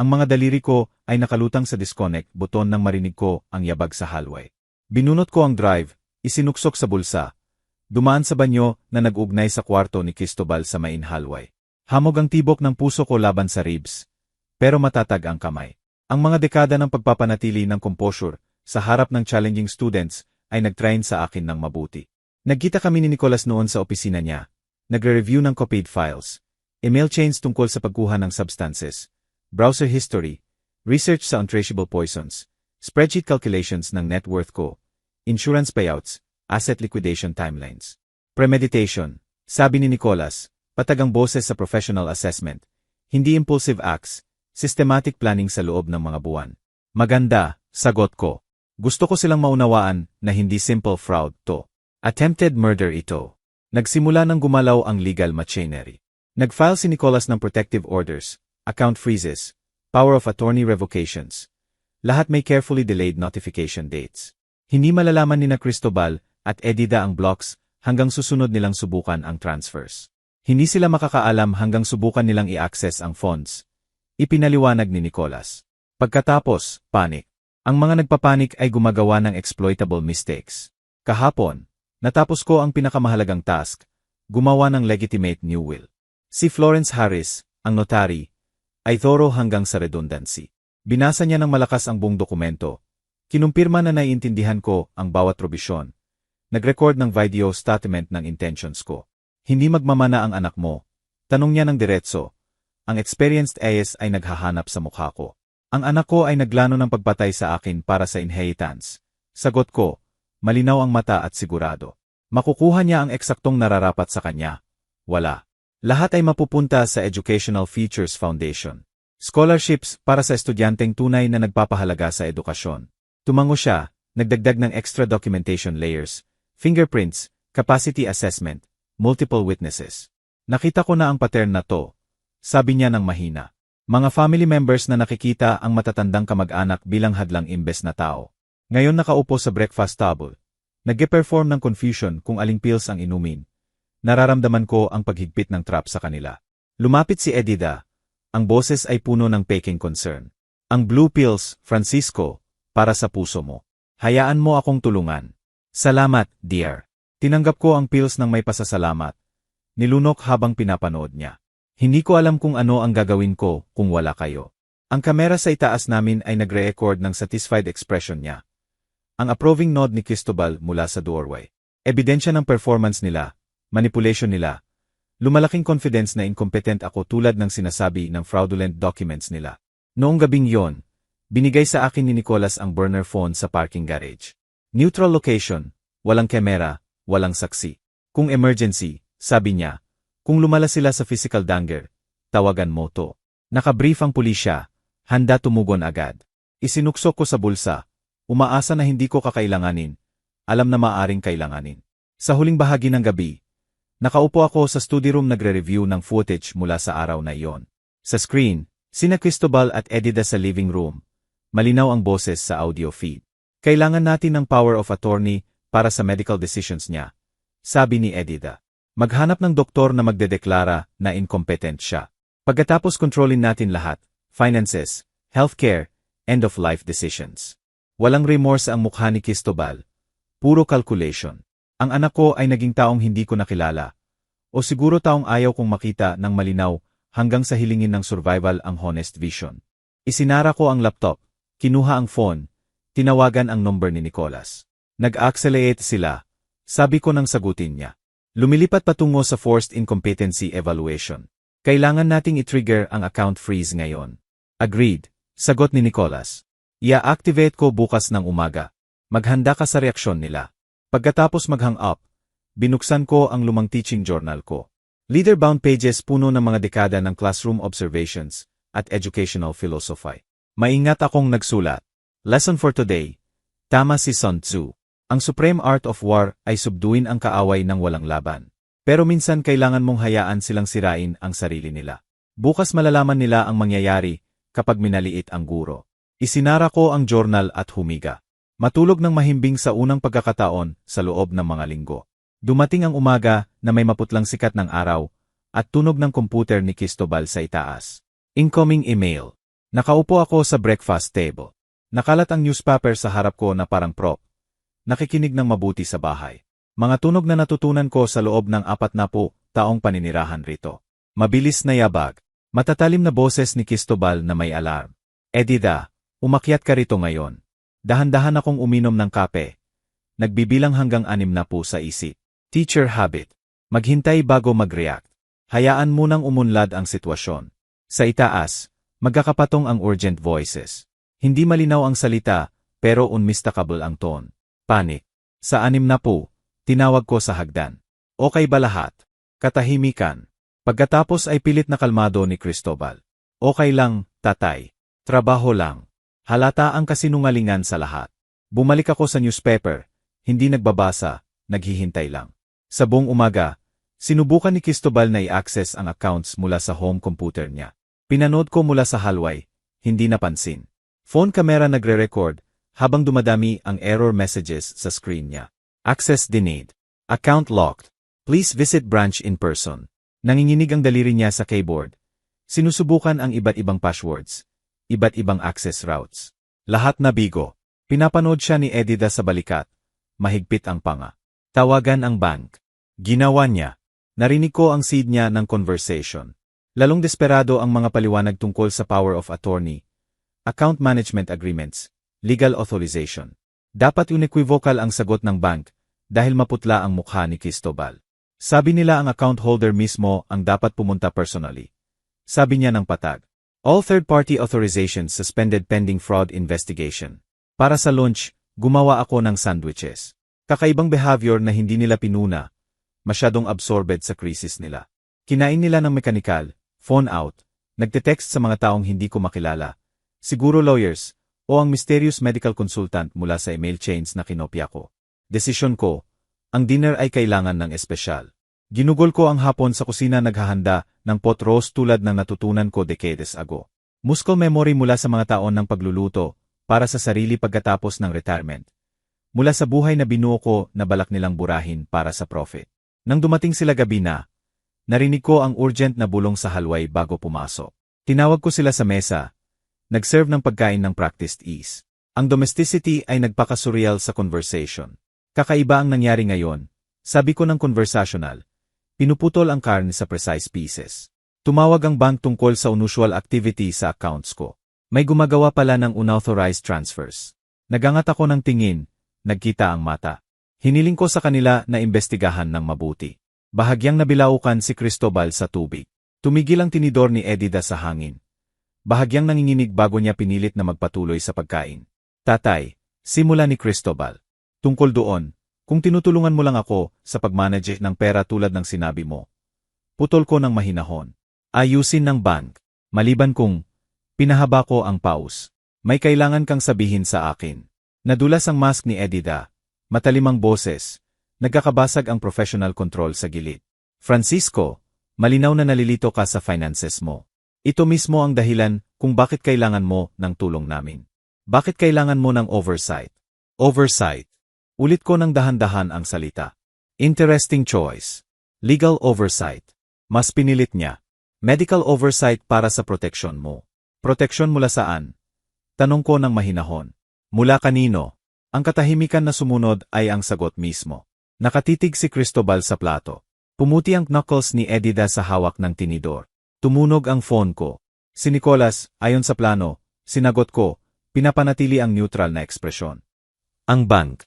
Ang mga daliri ko ay nakalutang sa disconnect buton nang marinig ko ang yabag sa hallway. Binunot ko ang drive, isinuksok sa bulsa. Dumaan sa banyo na nag-ugnay sa kwarto ni Cristobal sa main hallway. Hamog ang tibok ng puso ko laban sa ribs. Pero matatag ang kamay. Ang mga dekada ng pagpapanatili ng composure sa harap ng challenging students ay nag-train sa akin ng mabuti. Nagkita kami ni Nicolas noon sa opisina niya. Nagre-review ng copied files, email chains tungkol sa pagkuha ng substances, browser history, research sa untraceable poisons, spreadsheet calculations ng net worth ko, insurance payouts, asset liquidation timelines. Premeditation, sabi ni Nicolas, patagang boses sa professional assessment, hindi impulsive acts, systematic planning sa loob ng mga buwan. Maganda, sagot ko. Gusto ko silang maunawaan na hindi simple fraud to. Attempted murder ito. Nagsimula nang gumalaw ang legal machinery. Nag-file si Nicolas ng protective orders, account freezes, power of attorney revocations. Lahat may carefully delayed notification dates. Hindi malalaman ni na Cristobal at Edida ang blocks hanggang susunod nilang subukan ang transfers. Hindi sila makakaalam hanggang subukan nilang i-access ang funds. Ipinaliwanag ni Nicolas. Pagkatapos, panic. Ang mga nagpapanik ay gumagawa ng exploitable mistakes. Kahapon, natapos ko ang pinakamahalagang task, gumawa ng legitimate new will. Si Florence Harris, ang notary, ay thorough hanggang sa redundancy. Binasa niya ng malakas ang buong dokumento. Kinumpirma na naiintindihan ko ang bawat probisyon. Nag-record ng video statement ng intentions ko. Hindi magmamana ang anak mo. Tanong niya ng diretso. Ang experienced AS ay naghahanap sa mukha ko. Ang anak ko ay naglano ng pagpatay sa akin para sa inheritance. Sagot ko, malinaw ang mata at sigurado. Makukuha niya ang eksaktong nararapat sa kanya. Wala. Lahat ay mapupunta sa Educational Features Foundation. Scholarships para sa estudyanteng tunay na nagpapahalaga sa edukasyon. Tumango siya, nagdagdag ng extra documentation layers, fingerprints, capacity assessment, multiple witnesses. Nakita ko na ang pattern na to, sabi niya ng mahina. Mga family members na nakikita ang matatandang kamag-anak bilang hadlang imbes na tao. Ngayon nakaupo sa breakfast table. Nag-perform ng confusion kung aling pills ang inumin. Nararamdaman ko ang paghigpit ng trap sa kanila. Lumapit si Edida. Ang boses ay puno ng peking concern. Ang blue pills, Francisco, para sa puso mo. Hayaan mo akong tulungan. Salamat, dear. Tinanggap ko ang pills ng may pasasalamat. Nilunok habang pinapanood niya. Hindi ko alam kung ano ang gagawin ko kung wala kayo. Ang kamera sa itaas namin ay nagre-record ng satisfied expression niya. Ang approving nod ni Cristobal mula sa doorway. Ebidensya ng performance nila, manipulation nila. Lumalaking confidence na incompetent ako tulad ng sinasabi ng fraudulent documents nila. Noong gabing yon, binigay sa akin ni Nicolas ang burner phone sa parking garage. Neutral location, walang kamera, walang saksi. Kung emergency, sabi niya, kung lumala sila sa physical danger, tawagan mo to. Nakabrief ang pulisya, handa tumugon agad. Isinuksok ko sa bulsa, umaasa na hindi ko kakailanganin, alam na maaring kailanganin. Sa huling bahagi ng gabi, nakaupo ako sa study room nagre-review ng footage mula sa araw na iyon. Sa screen, sina Cristobal at Edida sa living room. Malinaw ang boses sa audio feed. Kailangan natin ng power of attorney para sa medical decisions niya, sabi ni Edida. Maghanap ng doktor na magdedeklara na incompetent siya. Pagkatapos kontrolin natin lahat, finances, healthcare, end-of-life decisions. Walang remorse ang mukha ni Cristobal. Puro calculation. Ang anak ko ay naging taong hindi ko nakilala. O siguro taong ayaw kong makita ng malinaw hanggang sa hilingin ng survival ang honest vision. Isinara ko ang laptop, kinuha ang phone, tinawagan ang number ni Nicolas. Nag-accelerate sila. Sabi ko nang sagutin niya. Lumilipat patungo sa forced incompetency evaluation. Kailangan nating i-trigger ang account freeze ngayon. Agreed, sagot ni Nicolas. I-activate ko bukas ng umaga. Maghanda ka sa reaksyon nila. Pagkatapos mag-hang up, binuksan ko ang lumang teaching journal ko. Leader-bound pages puno ng mga dekada ng classroom observations at educational philosophy. Maingat akong nagsulat. Lesson for today. Tama si Sun Tzu. Ang supreme art of war ay subduin ang kaaway ng walang laban. Pero minsan kailangan mong hayaan silang sirain ang sarili nila. Bukas malalaman nila ang mangyayari kapag minaliit ang guro. Isinara ko ang journal at humiga. Matulog ng mahimbing sa unang pagkakataon sa loob ng mga linggo. Dumating ang umaga na may maputlang sikat ng araw at tunog ng komputer ni Cristobal sa itaas. Incoming email. Nakaupo ako sa breakfast table. Nakalat ang newspaper sa harap ko na parang prop. Nakikinig ng mabuti sa bahay. Mga tunog na natutunan ko sa loob ng 40 taong paninirahan rito. Mabilis na yabag. Matatalim na boses ni Cristobal na may alarm. Edida, umakyat ka rito ngayon. Dahan-dahan akong uminom ng kape. Nagbibilang hanggang 60 sa isip. Teacher habit. Maghintay bago mag-react. Hayaan munang umunlad ang sitwasyon. Sa itaas, magkakapatong ang urgent voices. Hindi malinaw ang salita, pero unmistakable ang tone. Panic. Sa 60, tinawag ko sa hagdan. Okay ba lahat? Katahimikan. Pagkatapos ay pilit na kalmado ni Cristobal. Okay lang, tatay. Trabaho lang. Halata ang kasinungalingan sa lahat. Bumalik ako sa newspaper, hindi nagbabasa, naghihintay lang. Sa buong umaga, sinubukan ni Cristobal na i-access ang accounts mula sa home computer niya. Pinanood ko mula sa hallway, hindi napansin. Phone camera nagre-record, habang dumadami ang error messages sa screen niya. Access denied. Account locked. Please visit branch in person. Nanginginig ang daliri niya sa keyboard. Sinusubukan ang iba't ibang passwords. Iba't ibang access routes. Lahat na bigo. Pinapanood siya ni Edida sa balikat. Mahigpit ang panga. Tawagan ang bank. Ginawa niya. Narinig ko ang seed niya ng conversation. Lalong desperado ang mga paliwanag tungkol sa power of attorney, account management agreements, legal authorization. Dapat unequivocal ang sagot ng bank dahil maputla ang mukha ni Cristobal. Sabi nila ang account holder mismo ang dapat pumunta personally. Sabi niya ng patag. All third-party authorizations suspended pending fraud investigation. Para sa lunch, gumawa ako ng sandwiches. Kakaibang behavior na hindi nila pinuna. Masyadong absorbed sa krisis nila. Kinain nila ng mekanikal, phone out, nagte-text sa mga taong hindi ko makilala. Siguro lawyers, o ang mysterious medical consultant mula sa email chains na kinopya ko. Desisyon ko, ang dinner ay kailangan ng espesyal. Ginugol ko ang hapon sa kusina naghahanda ng pot roast tulad ng natutunan ko decades ago. Muscle memory mula sa mga taon ng pagluluto para sa sarili pagkatapos ng retirement. Mula sa buhay na binuo ko na balak nilang burahin para sa profit. Nang dumating sila gabi na, narinig ko ang urgent na bulong sa hallway bago pumasok. Tinawag ko sila sa mesa. Nag-serve ng pagkain ng practiced ease. Ang domesticity ay nagpaka-surreal sa conversation. Kakaiba ang nangyari ngayon. Sabi ko ng conversational. Pinuputol ang karne sa precise pieces. Tumawag ang bank tungkol sa unusual activity sa accounts ko. May gumagawa pala ng unauthorized transfers. Nagangat ako ng tingin, nagkita ang mata. Hiniling ko sa kanila na imbestigahan ng mabuti. Bahagyang nabilaukan si Cristobal sa tubig. Tumigil ang tinidor ni Edida sa hangin. Bahagyang nanginginig bago niya pinilit na magpatuloy sa pagkain. Tatay, simula ni Cristobal. Tungkol doon, kung tinutulungan mo lang ako sa pagmanage ng pera tulad ng sinabi mo. Putol ko ng mahinahon. Ayusin ng bank. Maliban kung pinahaba ko ang pause. May kailangan kang sabihin sa akin. Nadulas ang mask ni Edida. Matalimang boses. Nagkakabasag ang professional control sa gilid. Francisco, malinaw na nalilito ka sa finances mo. Ito mismo ang dahilan kung bakit kailangan mo ng tulong namin. Bakit kailangan mo ng oversight? Oversight. Ulit ko ng dahan-dahan ang salita. Interesting choice. Legal oversight. Mas pinilit niya. Medical oversight para sa proteksyon mo. Proteksyon mula saan? Tanong ko ng mahinahon. Mula kanino? Ang katahimikan na sumunod ay ang sagot mismo. Nakatitig si Cristobal sa plato. Pumuti ang knuckles ni Edida sa hawak ng tinidor. Tumunog ang phone ko. Si Nicolas, ayon sa plano, sinagot ko, pinapanatili ang neutral na ekspresyon. Ang bank.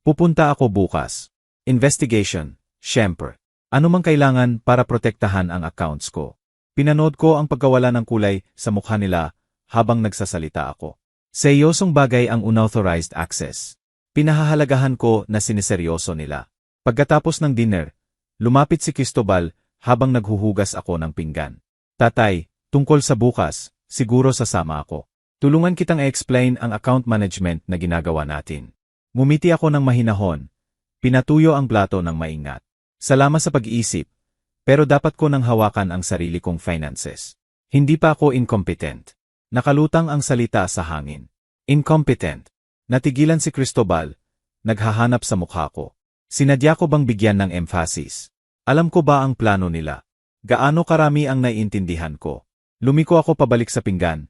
Pupunta ako bukas. Investigation, syempre. Ano mang kailangan para protektahan ang accounts ko. Pinanood ko ang pagkawala ng kulay sa mukha nila habang nagsasalita ako. Seryosong bagay ang unauthorized access. Pinahahalagahan ko na siniseryoso nila. Pagkatapos ng dinner, lumapit si Cristobal habang naghuhugas ako ng pinggan. Tatay, tungkol sa bukas, siguro sasama ako. Tulungan kitang i-explain ang account management na ginagawa natin. Ngumiti ako ng mahinahon. Pinatuyo ang plato ng maingat. Salamat sa pag-iisip, pero dapat ko nang hawakan ang sarili kong finances. Hindi pa ako incompetent. Nakalutang ang salita sa hangin. Incompetent. Natigilan si Cristobal, naghahanap sa mukha ko. Sinadya ko bang bigyan ng emphasis? Alam ko ba ang plano nila? Gaano karami ang naiintindihan ko? Lumiko ako pabalik sa pinggan.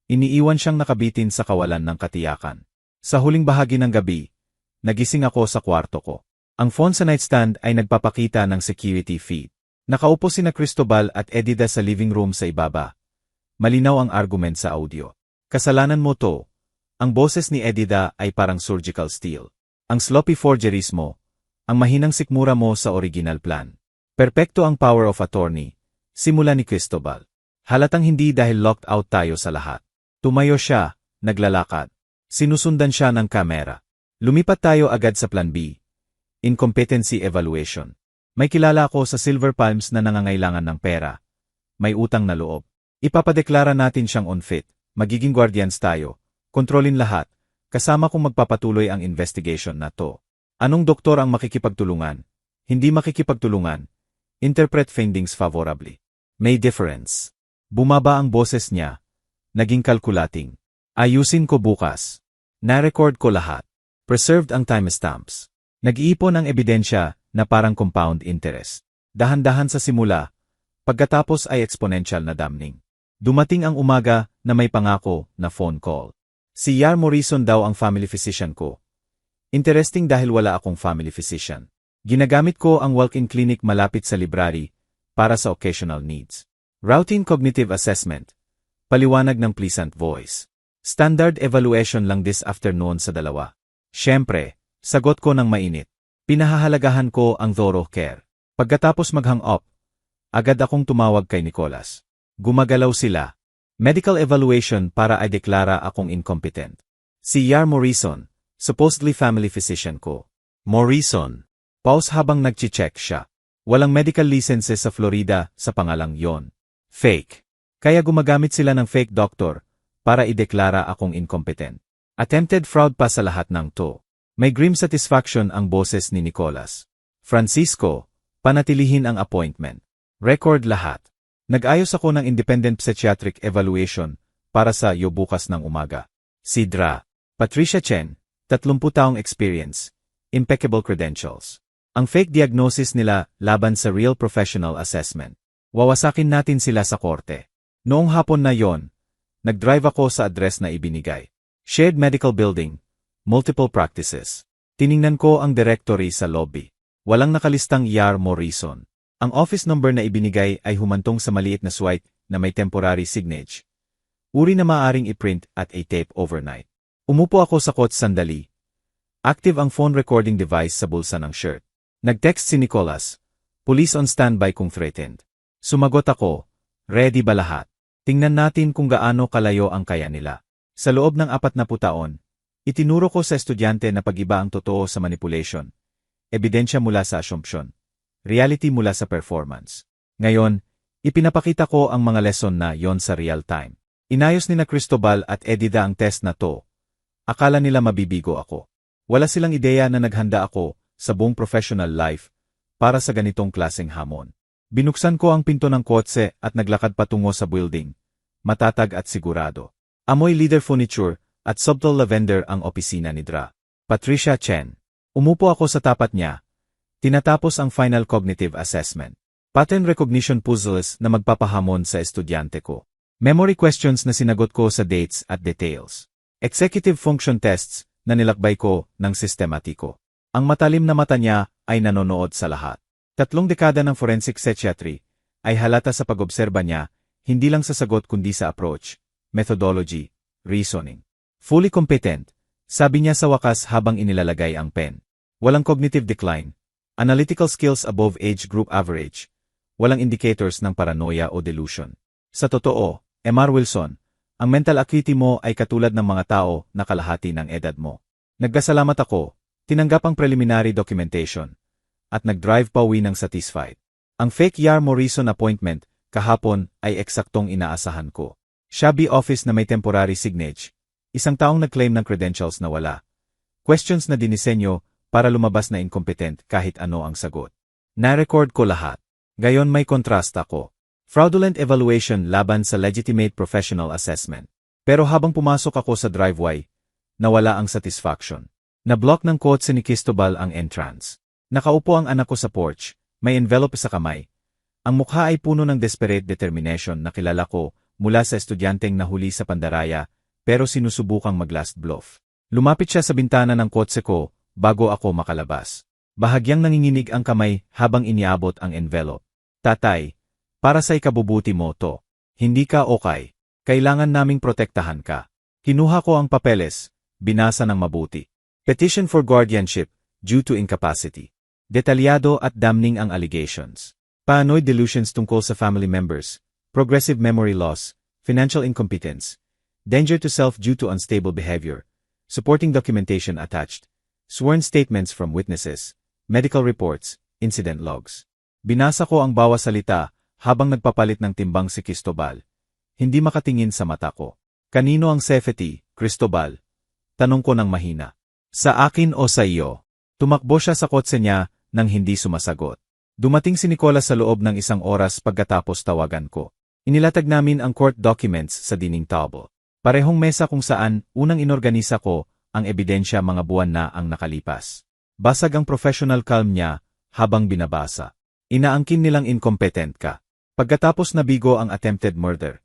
Iniiwan siyang nakabitin sa kawalan ng katiyakan. Sa huling bahagi ng gabi, nagising ako sa kwarto ko. Ang phone sa nightstand ay nagpapakita ng security feed. Nakaupo sina Cristobal at Edida sa living room sa ibaba. Malinaw ang argument sa audio. Kasalanan mo to. Ang boses ni Edida ay parang surgical steel. Ang sloppy forgeries mo, ang mahinang sikmura mo sa original plan. Perpekto ang power of attorney, simula ni Cristobal. Halatang hindi dahil locked out tayo sa lahat. Tumayo siya, naglalakad. Sinusundan siya ng kamera. Lumipat tayo agad sa plan B. Incompetency evaluation. May kilala ako sa Silver Palms na nangangailangan ng pera. May utang na loob. Ipapadeklara natin siyang unfit. Magiging guardians tayo. Kontrolin lahat, kasama kung magpapatuloy ang investigation na to. Anong doktor ang makikipagtulungan? Hindi makikipagtulungan. Interpret findings favorably. May difference. Bumaba ang boses niya. Naging calculating. Ayusin ko bukas. Na-record ko lahat. Preserved ang timestamps. Nag-iipon ang ebidensya na parang compound interest. Dahan-dahan sa simula, pagkatapos ay exponential na damning. Dumating ang umaga na may pangako na phone call. Si Yar Morrison daw ang family physician ko. Interesting dahil wala akong family physician. Ginagamit ko ang walk-in clinic malapit sa library para sa occasional needs. Routine cognitive assessment. Paliwanag ng pleasant voice. Standard evaluation lang this afternoon sa dalawa. Siyempre, sagot ko ng mainit. Pinahahalagahan ko ang thorough care. Pagkatapos mag-hang up, agad akong tumawag kay Nicolas. Gumagalaw sila. Medical evaluation para ay deklara akong incompetent. Si Yar Morrison, supposedly family physician ko. Morrison. Pause habang nagchi-check siya. Walang medical licenses sa Florida sa pangalang yon. Fake. Kaya gumagamit sila ng fake doctor para ideklara akong incompetent. Attempted fraud pa sa lahat ng to. May grim satisfaction ang boses ni Nicolas. Francisco, panatilihin ang appointment. Record lahat. Nag-ayos ako ng independent psychiatric evaluation para sa iyo bukas ng umaga. Si Dra. Patricia Chen, 30 taong experience, impeccable credentials. Ang fake diagnosis nila laban sa real professional assessment. Wawasakin natin sila sa korte. Noong hapon na yon, nag-drive ako sa address na ibinigay. Shared medical building, multiple practices. Tiningnan ko ang directory sa lobby. Walang nakalistang Yar Morrison. Ang office number na ibinigay ay humantong sa maliit na swipe na may temporary signage. Uri na maaring i-print at i-tape overnight. Umupo ako sa coach sandali. Active ang phone recording device sa bulsa ng shirt. Nag-text si Nicolas. Police on standby kung threatened. Sumagot ako. Ready ba lahat? Tingnan natin kung gaano kalayo ang kaya nila. Sa loob ng 40 taon, itinuro ko sa estudyante na pag-iba ang totoo sa manipulation. Ebidensya mula sa assumption. Reality mula sa performance. Ngayon, ipinapakita ko ang mga lesson na yon sa real time. Inayos ni na Cristobal at Edida ang test na to. Akala nila mabibigo ako. Wala silang ideya na naghanda ako sa buong professional life para sa ganitong klaseng hamon. Binuksan ko ang pinto ng kotse at naglakad patungo sa building. Matatag at sigurado. Amoy leather furniture at subtle lavender ang opisina ni Dra. Patricia Chen. Umupo ako sa tapat niya. Tinatapos ang final cognitive assessment. Pattern recognition puzzles na magpapahamon sa estudyante ko. Memory questions na sinagot ko sa dates at details. Executive function tests na nilakbay ko ng sistematiko. Ang matalim na mata niya ay nanonood sa lahat. 3 dekada ng forensic psychiatry ay halata sa pag-obserba niya, hindi lang sa sagot kundi sa approach, methodology, reasoning. Fully competent, sabi niya sa wakas habang inilalagay ang pen. Walang cognitive decline. Analytical skills above age group average. Walang indicators ng paranoia o delusion. Sa totoo, Mr. Wilson, ang mental acuity mo ay katulad ng mga tao na kalahati ng edad mo. Nagkasalamat ako, tinanggap ang preliminary documentation, at nag-drive pa uwi ng satisfied. Ang fake Yar Morrison appointment, kahapon, ay eksaktong inaasahan ko. Shabby office na may temporary signage. Isang taong nag-claim ng credentials na wala. Questions na dinisenyo, para lumabas na incompetent kahit ano ang sagot. Na-record ko lahat. Gayon may kontrast ako. Fraudulent evaluation laban sa legitimate professional assessment. Pero habang pumasok ako sa driveway, nawala ang satisfaction. Na-block ng kotse ni Cristobal ang entrance. Nakaupo ang anak ko sa porch, may envelope sa kamay. Ang mukha ay puno ng desperate determination na kilala ko mula sa estudyanteng nahuli sa Pandaraya pero sinusubukang mag-last bluff. Lumapit siya sa bintana ng kotse ko bago ako makalabas. Bahagyang nanginginig ang kamay habang iniabot ang envelope. Tatay, para sa ikabubuti mo to. Hindi ka okay. Kailangan naming protektahan ka. Kinuha ko ang papeles, binasa ng mabuti. Petition for guardianship, due to incapacity. Detalyado at damning ang allegations. Paranoid delusions tungkol sa family members, progressive memory loss, financial incompetence, danger to self due to unstable behavior, supporting documentation attached, sworn statements from witnesses, medical reports, incident logs. Binasa ko ang bawat salita habang nagpapalit ng timbang si Cristobal. Hindi makatingin sa mata ko. Kanino ang safety, Cristobal? Tanong ko ng mahina. Sa akin o sa iyo? Tumakbo siya sa kotse niya nang hindi sumasagot. Dumating si Nicolas sa loob ng 1 oras pagkatapos tawagan ko. Inilatag namin ang court documents sa dining table. Parehong mesa kung saan unang inorganisa ko ang ebidensya mga buwan na ang nakalipas. Basag ang professional calm niya habang binabasa. Inaangkin nilang incompetent ka. Pagkatapos nabigo ang attempted murder,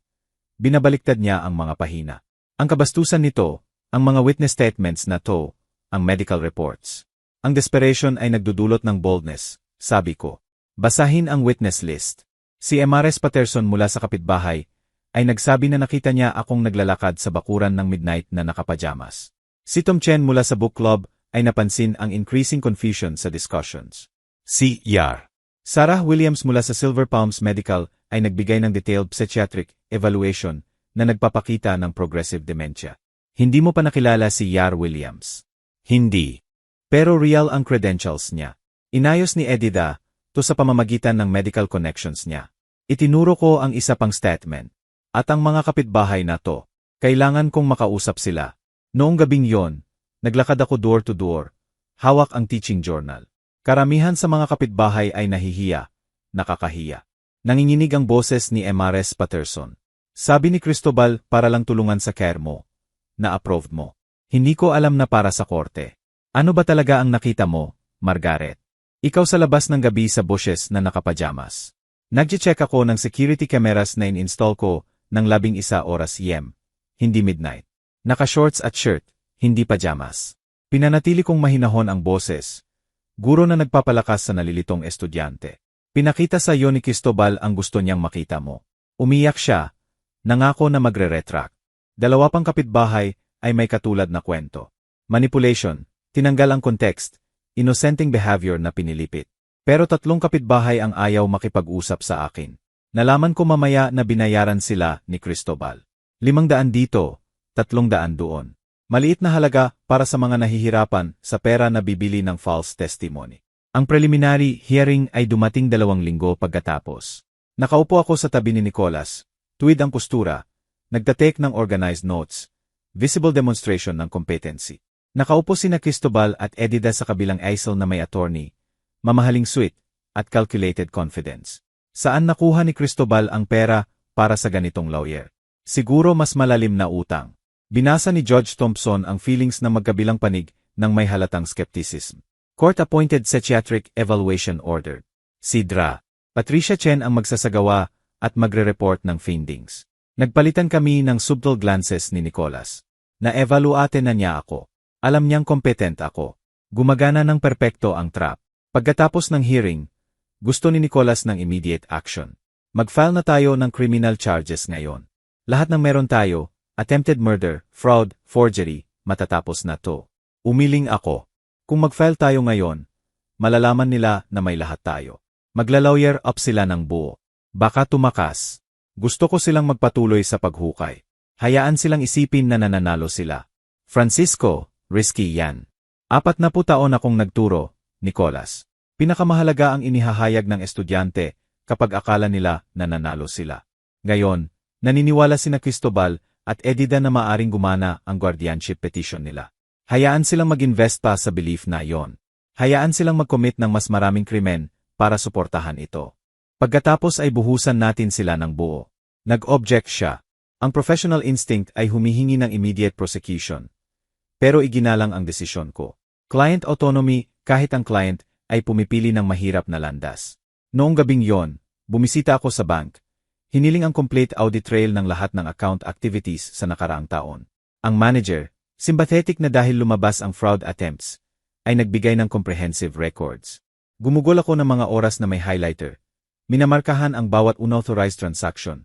binabaliktad niya ang mga pahina. Ang kabastusan nito, ang mga witness statements na to, ang medical reports. Ang desperation ay nagdudulot ng boldness, sabi ko. Basahin ang witness list. Si Emares Patterson mula sa kapitbahay ay nagsabi na nakita niya akong naglalakad sa bakuran ng midnight na nakapajamas. Si Tom Chen mula sa book club ay napansin ang increasing confusion sa discussions. Si Yar. Sarah Williams mula sa Silver Palms Medical ay nagbigay ng detailed psychiatric evaluation na nagpapakita ng progressive dementia. Hindi mo pa nakilala si Yar Williams? Hindi. Pero real ang credentials niya. Inayos ni Edida to sa pamamagitan ng medical connections niya. Itinuro ko ang isa pang statement. At ang mga kapitbahay na to, kailangan kong makausap sila. Noong gabing yon, naglakad ako door to door, hawak ang teaching journal. Karamihan sa mga kapitbahay ay nahihiya, nakakahiya. Nanginginig ang boses ni Emares Patterson. Sabi ni Cristobal para lang tulungan sa care mo. Na-approved mo. Hindi ko alam na para sa korte. Ano ba talaga ang nakita mo, Margaret? Ikaw sa labas ng gabi sa bushes na nakapajamas. Nag-check ako ng security cameras na in-install ko ng 11 oras PM. Hindi midnight. Naka-shorts at shirt, hindi pajamas. Pinanatili kong mahinahon ang boses. Guro na nagpapalakas sa nalilitong estudyante. Pinakita sa iyo ni Cristobal ang gusto niyang makita mo. Umiyak siya. Nangako na magre-retract. 2 pang kapitbahay ay may katulad na kwento. Manipulation, tinanggal ang context, inosenteng behavior na pinilipit. Pero 3 kapitbahay ang ayaw makipag-usap sa akin. Nalaman ko mamaya na binayaran sila ni Cristobal. 500 dito, 300 doon. Maliit na halaga para sa mga nahihirapan sa pera na bibili ng false testimony. Ang preliminary hearing ay dumating 2 linggo pagkatapos. Nakaupo ako sa tabi ni Nicolas, tuwid ang postura, nagtatake ng organized notes, visible demonstration ng competency. Nakaupo sina Cristobal at Edida sa kabilang aisle na may attorney, mamahaling suite, at calculated confidence. Saan nakuha ni Cristobal ang pera para sa ganitong lawyer? Siguro mas malalim na utang. Binasa ni Judge Thompson ang feelings ng magkabilang panig ng may halatang skepticism. Court-appointed psychiatric evaluation ordered. Si Dra. Patricia Chen ang magsasagawa at magre-report ng findings. Nagpalitan kami ng subtle glances ni Nicolas. Na-evaluate na niya ako. Alam niyang competent ako. Gumagana ng perpekto ang trap. Pagkatapos ng hearing, gusto ni Nicolas ng immediate action. Mag-file na tayo ng criminal charges ngayon. Lahat ng meron tayo, attempted murder, fraud, forgery, matatapos na to. Umiling ako. Kung mag-file tayo ngayon, malalaman nila na may lahat tayo. Magla-lawyer up sila ng buo. Baka tumakas. Gusto ko silang magpatuloy sa paghukay. Hayaan silang isipin na nananalo sila. Francisco, risky yan. 40 taon akong nagturo, Nicolas. Pinakamahalaga ang inihahayag ng estudyante kapag akala nila nananalo sila. Ngayon, naniniwala sina Cristobal at Edida na maaring gumana ang guardianship petition nila. Hayaan silang mag-invest pa sa belief na yon. Hayaan silang mag-commit ng mas maraming krimen para suportahan ito. Pagkatapos ay buhusan natin sila ng buo. Nag-object siya. Ang professional instinct ay humihingi ng immediate prosecution. Pero iginalang ang desisyon ko. Client autonomy, kahit ang client ay pumipili ng mahirap na landas. Noong gabing yon, bumisita ako sa bank. Hiniling ang complete audit trail ng lahat ng account activities sa nakaraang taon. Ang manager, sympathetic na dahil lumabas ang fraud attempts, ay nagbigay ng comprehensive records. Gumugol ako ng mga oras na may highlighter. Minamarkahan ang bawat unauthorized transaction.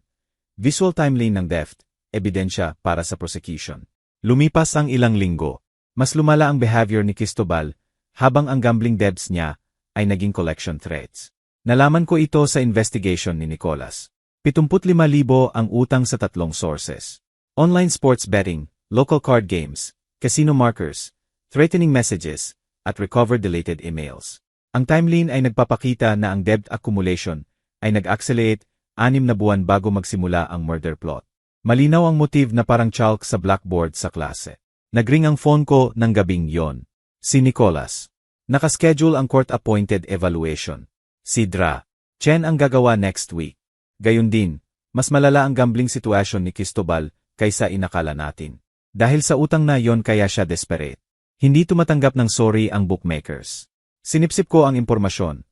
Visual timeline ng theft, ebidensya para sa prosecution. Lumipas ang ilang linggo. Mas lumala ang behavior ni Cristobal, habang ang gambling debts niya ay naging collection threats. Nalaman ko ito sa investigation ni Nicolas. 75,000 ang utang sa 3 sources. Online sports betting, local card games, casino markers, threatening messages, at recovered deleted emails. Ang timeline ay nagpapakita na ang debt accumulation ay nag-accelerate 6 na buwan bago magsimula ang murder plot. Malinaw ang motive na parang chalk sa blackboard sa klase. Nagring ang phone ko ng gabing yon. Si Nicolas. Nakaschedule ang court-appointed evaluation. Si Dra. Chen ang gagawa next week. Gayun din, mas malala ang gambling sitwasyon ni Cristobal kaysa inakala natin. Dahil sa utang na yon kaya siya desperate. Hindi tumatanggap ng sorry ang bookmakers. Sinipsip ko ang impormasyon.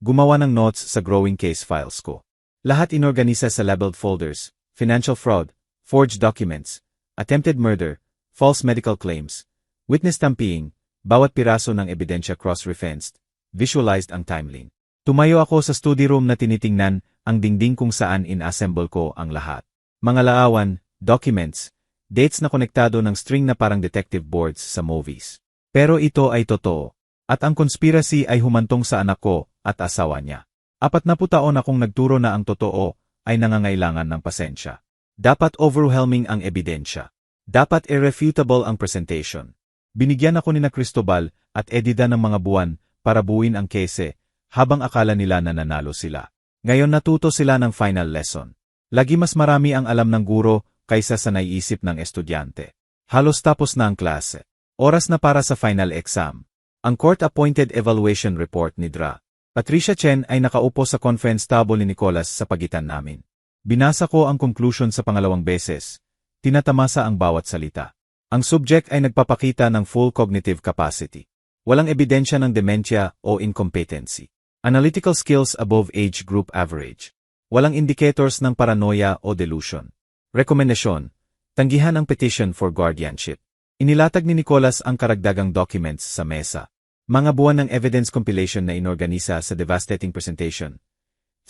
Gumawa ng notes sa growing case files ko. Lahat inorganisa sa labeled folders, financial fraud, forged documents, attempted murder, false medical claims, witness tampering, bawat piraso ng ebidensya cross-referenced, visualized ang timeline. Tumayo ako sa study room na tinitingnan ang dingding kung saan inassemble ko ang lahat. Mga laawan, documents, dates na konektado ng string na parang detective boards sa movies. Pero ito ay totoo. At ang conspiracy ay humantong sa anak ko at asawa niya. 40 taon akong nagturo na ang totoo ay nangangailangan ng pasensya. Dapat overwhelming ang ebidensya. Dapat irrefutable ang presentation. Binigyan ako ni na Cristobal at Edida ng mga buwan para buuin ang kese habang akala nila na nanalo sila. Ngayon natuto sila ng final lesson. Lagi mas marami ang alam ng guro kaysa sa naiisip ng estudyante. Halos tapos na ang klase. Oras na para sa final exam. Ang court-appointed evaluation report ni Dra. Patricia Chen ay nakaupo sa conference table ni Nicolas sa pagitan namin. Binasa ko ang conclusion sa pangalawang beses. Tinatamasa ang bawat salita. Ang subject ay nagpapakita ng full cognitive capacity. Walang ebidensya ng dementia o incompetency. Analytical skills above age group average. Walang indicators ng paranoia o delusion. Rekomendasyon. Tanggihan ang petition for guardianship. Inilatag ni Nicolas ang karagdagang documents sa mesa. Mga buwan ng evidence compilation na inorganisa sa devastating presentation.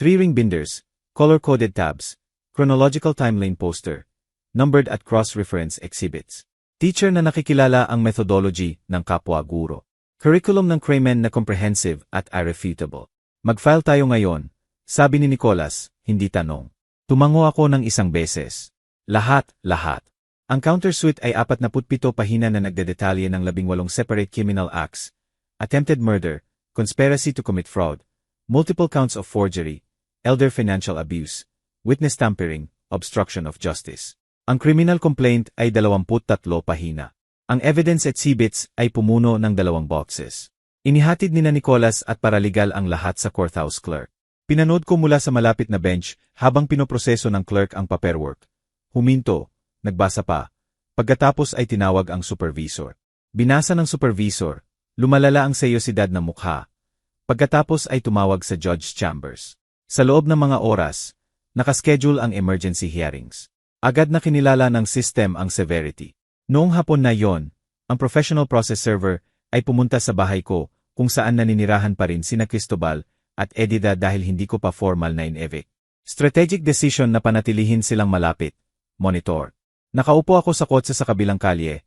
3-ring binders, color-coded tabs, chronological timeline poster, numbered at cross-reference exhibits. Teacher na nakikilala ang methodology ng kapwa-guro. Curriculum ng Craymen na comprehensive at irrefutable. Mag-file tayo ngayon, sabi ni Nicolas, hindi tanong. Tumango ako ng isang beses. Lahat. Ang countersuit ay 47 pahina na nagdedetalye ng 18 separate criminal acts, attempted murder, conspiracy to commit fraud, multiple counts of forgery, elder financial abuse, witness tampering, obstruction of justice. Ang criminal complaint ay 23 pahina. Ang evidence exhibits ay pumuno ng 2 boxes. Inihatid ni na Nicolas at paralegal ang lahat sa courthouse clerk. Pinanood ko mula sa malapit na bench habang pinoproseso ng clerk ang paperwork. Huminto, nagbasa pa. Pagkatapos ay tinawag ang supervisor. Binasa ng supervisor, lumalala ang seryosidad ng mukha. Pagkatapos ay tumawag sa judge chambers. Sa loob ng mga oras, nakaschedule ang emergency hearings. Agad na kinilala ng system ang severity. Noong hapon na yon, ang professional process server ay pumunta sa bahay ko kung saan naninirahan pa rin sina Cristobal at Edida dahil hindi ko pa formal na in-evict. Strategic decision na panatilihin silang malapit. Monitor. Nakaupo ako sa kotse sa kabilang kalye.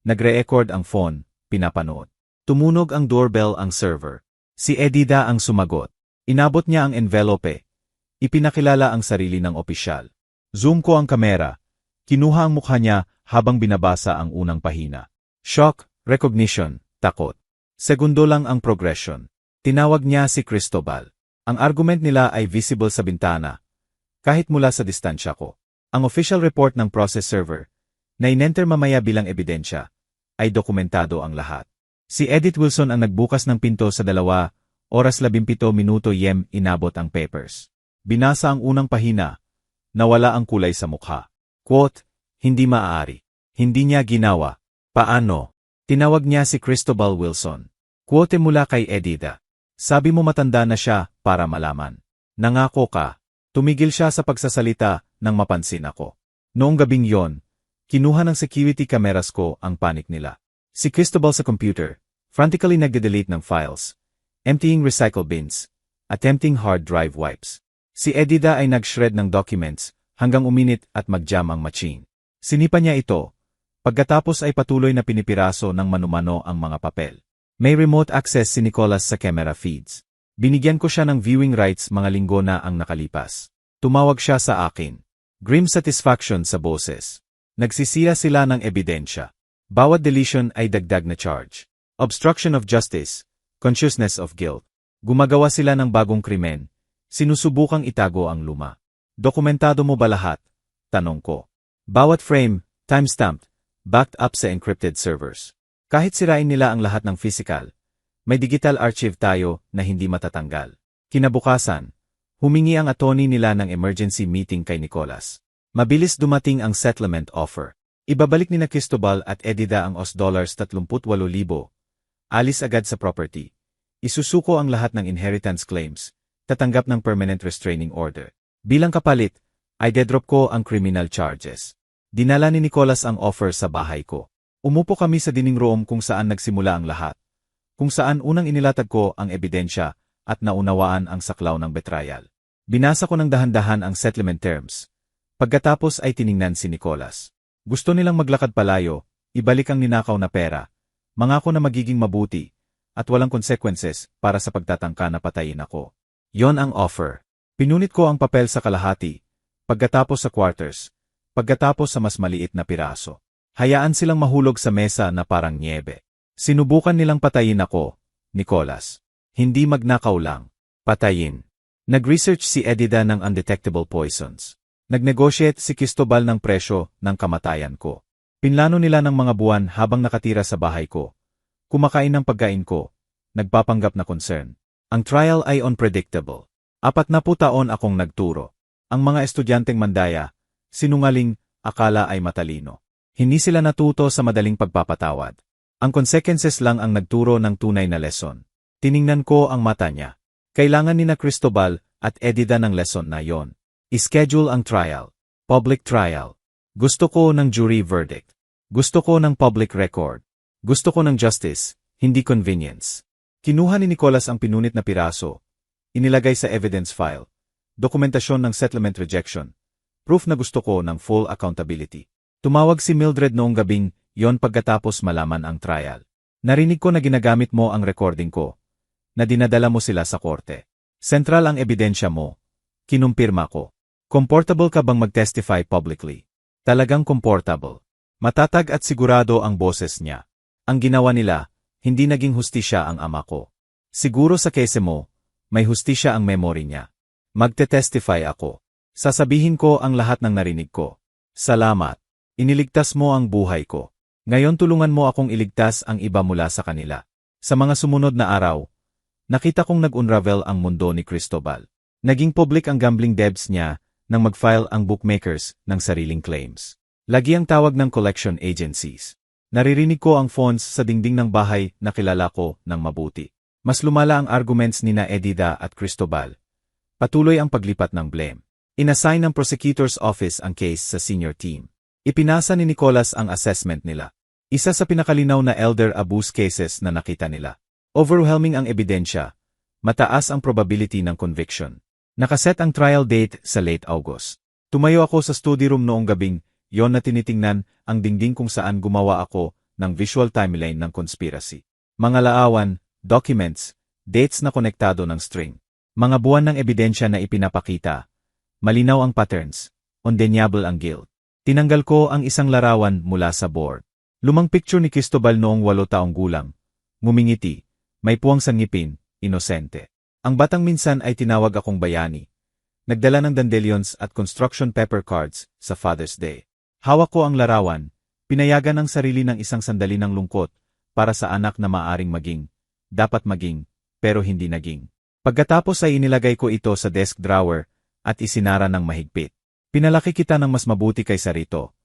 Nagre-record ang phone, pinapanood. Tumunog ang doorbell ang server. Si Edida ang sumagot. Inabot niya ang envelope. Ipinakilala ang sarili ng opisyal. Zoom ko ang kamera. Kinuha ang mukha niya habang binabasa ang unang pahina. Shock, recognition, takot. Segundo lang ang progression. Tinawag niya si Cristobal. Ang argument nila ay visible sa bintana. Kahit mula sa distansya ko. Ang official report ng process server, na inenter mamaya bilang ebidensya, ay dokumentado ang lahat. Si Edith Wilson ang nagbukas ng pinto sa 2:17 yem inabot ang papers. Binasa ang unang pahina. Nawala ang kulay sa mukha. Quote, hindi maaari. Hindi niya ginawa. Paano? Tinawag niya si Cristobal Wilson. Quote mula kay Edida. Sabi mo matanda na siya para malaman. Nangako ka. Tumigil siya sa pagsasalita nang mapansin ako. Noong gabing yon, kinuha ng security cameras ko ang panic nila. Si Cristobal sa computer, frantically nagde-delete ng files, emptying recycle bins, attempting hard drive wipes. Si Edida ay nag-shred ng documents hanggang uminit at mag-jam ang machine. Sinipa niya ito, pagkatapos ay patuloy na pinipiraso ng manumano ang mga papel. May remote access si Nicholas sa camera feeds. Binigyan ko siya ng viewing rights mga linggo na ang nakalipas. Tumawag siya sa akin. Grim satisfaction sa boses. Nagsisiya sila ng ebidensya. Bawat deletion ay dagdag na charge. Obstruction of justice, consciousness of guilt. Gumagawa sila ng bagong krimen. Sinusubukang itago ang luma. Dokumentado mo ba lahat? Tanong ko. Bawat frame, timestamped, backed up sa encrypted servers. Kahit sirain nila ang lahat ng physical, may digital archive tayo na hindi matatanggal. Kinabukasan, humingi ang attorney nila ng emergency meeting kay Nicholas. Mabilis dumating ang settlement offer. Ibabalik ni na Cristobal at Edida ang $38,000. Alis agad sa property. Isusuko ang lahat ng inheritance claims. Tatanggap ng permanent restraining order. Bilang kapalit, ay dedrop ko ang criminal charges. Dinala ni Nicholas ang offer sa bahay ko. Umupo kami sa dining room kung saan nagsimula ang lahat. Kung saan unang inilatag ko ang ebidensya at naunawaan ang saklaw ng betrayal. Binasa ko ng dahan-dahan ang settlement terms. Pagkatapos ay tiningnan si Nicholas. Gusto nilang maglakad palayo, ibalik ang ninakaw na pera, mangako na magiging mabuti, at walang consequences para sa pagtatangka na patayin ako. Yon ang offer. Pinunit ko ang papel sa kalahati, pagkatapos sa quarters, pagkatapos sa mas maliit na piraso. Hayaan silang mahulog sa mesa na parang niebe. Sinubukan nilang patayin ako, Nicholas. Hindi magnakaw lang. Patayin. Nag-research si Edida ng undetectable poisons. Nag-negotiate si Cristobal ng presyo ng kamatayan ko. Pinlano nila ng mga buwan habang nakatira sa bahay ko. Kumakain ng pagkain ko. Nagpapanggap na concern. Ang trial ay unpredictable. 40 taon akong nagturo. Ang mga estudyanteng mandaya, sinungaling, akala ay matalino. Hindi sila natuto sa madaling pagpapatawad. Ang consequences lang ang nagturo ng tunay na lesson. Tiningnan ko ang mata niya. Kailangan ni na Cristobal at Edida ng lesson na yon. Ischedule ang trial. Public trial. Gusto ko ng jury verdict. Gusto ko ng public record. Gusto ko ng justice, hindi convenience. Kinuha ni Nicholas ang pinunit na piraso. Inilagay sa evidence file. Dokumentasyon ng settlement rejection. Proof na gusto ko ng full accountability. Tumawag si Mildred noong gabing yon pagkatapos malaman ang trial. Narinig ko na ginagamit mo ang recording ko. Na dinadala mo sila sa korte. Sentral ang ebidensya mo. Kinumpirma ko. Comfortable ka bang mag-testify publicly? Talagang comfortable. Matatag at sigurado ang boses niya. Ang ginawa nila, hindi naging hustisya ang ama ko. Siguro sa kese mo, may hustisya ang memory niya. Magte-testify ako. Sasabihin ko ang lahat ng narinig ko. Salamat. Iniligtas mo ang buhay ko. Ngayon tulungan mo akong iligtas ang iba mula sa kanila. Sa mga sumunod na araw, nakita kong nag-unravel ang mundo ni Cristobal. Naging public ang gambling debts niya nang mag-file ang bookmakers ng sariling claims. Lagi ang tawag ng collection agencies. Naririnig ko ang phones sa dingding ng bahay na kilala ko ng mabuti. Mas lumala ang arguments ni na Edida at Cristobal. Patuloy ang paglipat ng blame. Inassign ng prosecutor's office ang case sa senior team. Ipinasa ni Nicholas ang assessment nila. Isa sa pinakalinaw na elder abuse cases na nakita nila. Overwhelming ang ebidensya. Mataas ang probability ng conviction. Nakaset ang trial date sa late August. Tumayo ako sa study room noong gabing, yon na tinitingnan ang dingding kung saan gumawa ako ng visual timeline ng conspiracy. Mga laawan, documents, dates na konektado ng string. Mga buwan ng ebidensya na ipinapakita. Malinaw ang patterns. Undeniable ang guilt. Tinanggal ko ang isang larawan mula sa board. Lumang picture ni Cristobal noong 8 taong gulang. Ngumingiti. May puwang sa ngipin, inosente. Ang batang minsan ay tinawag akong bayani. Nagdala ng dandelions at construction paper cards sa Father's Day. Hawak ko ang larawan, pinayagan ang sarili ng isang sandali ng lungkot para sa anak na maaring maging, dapat maging, pero hindi naging. Pagkatapos ay inilagay ko ito sa desk drawer at isinara ng mahigpit. Pinalaki kita ng mas mabuti kaysa rito.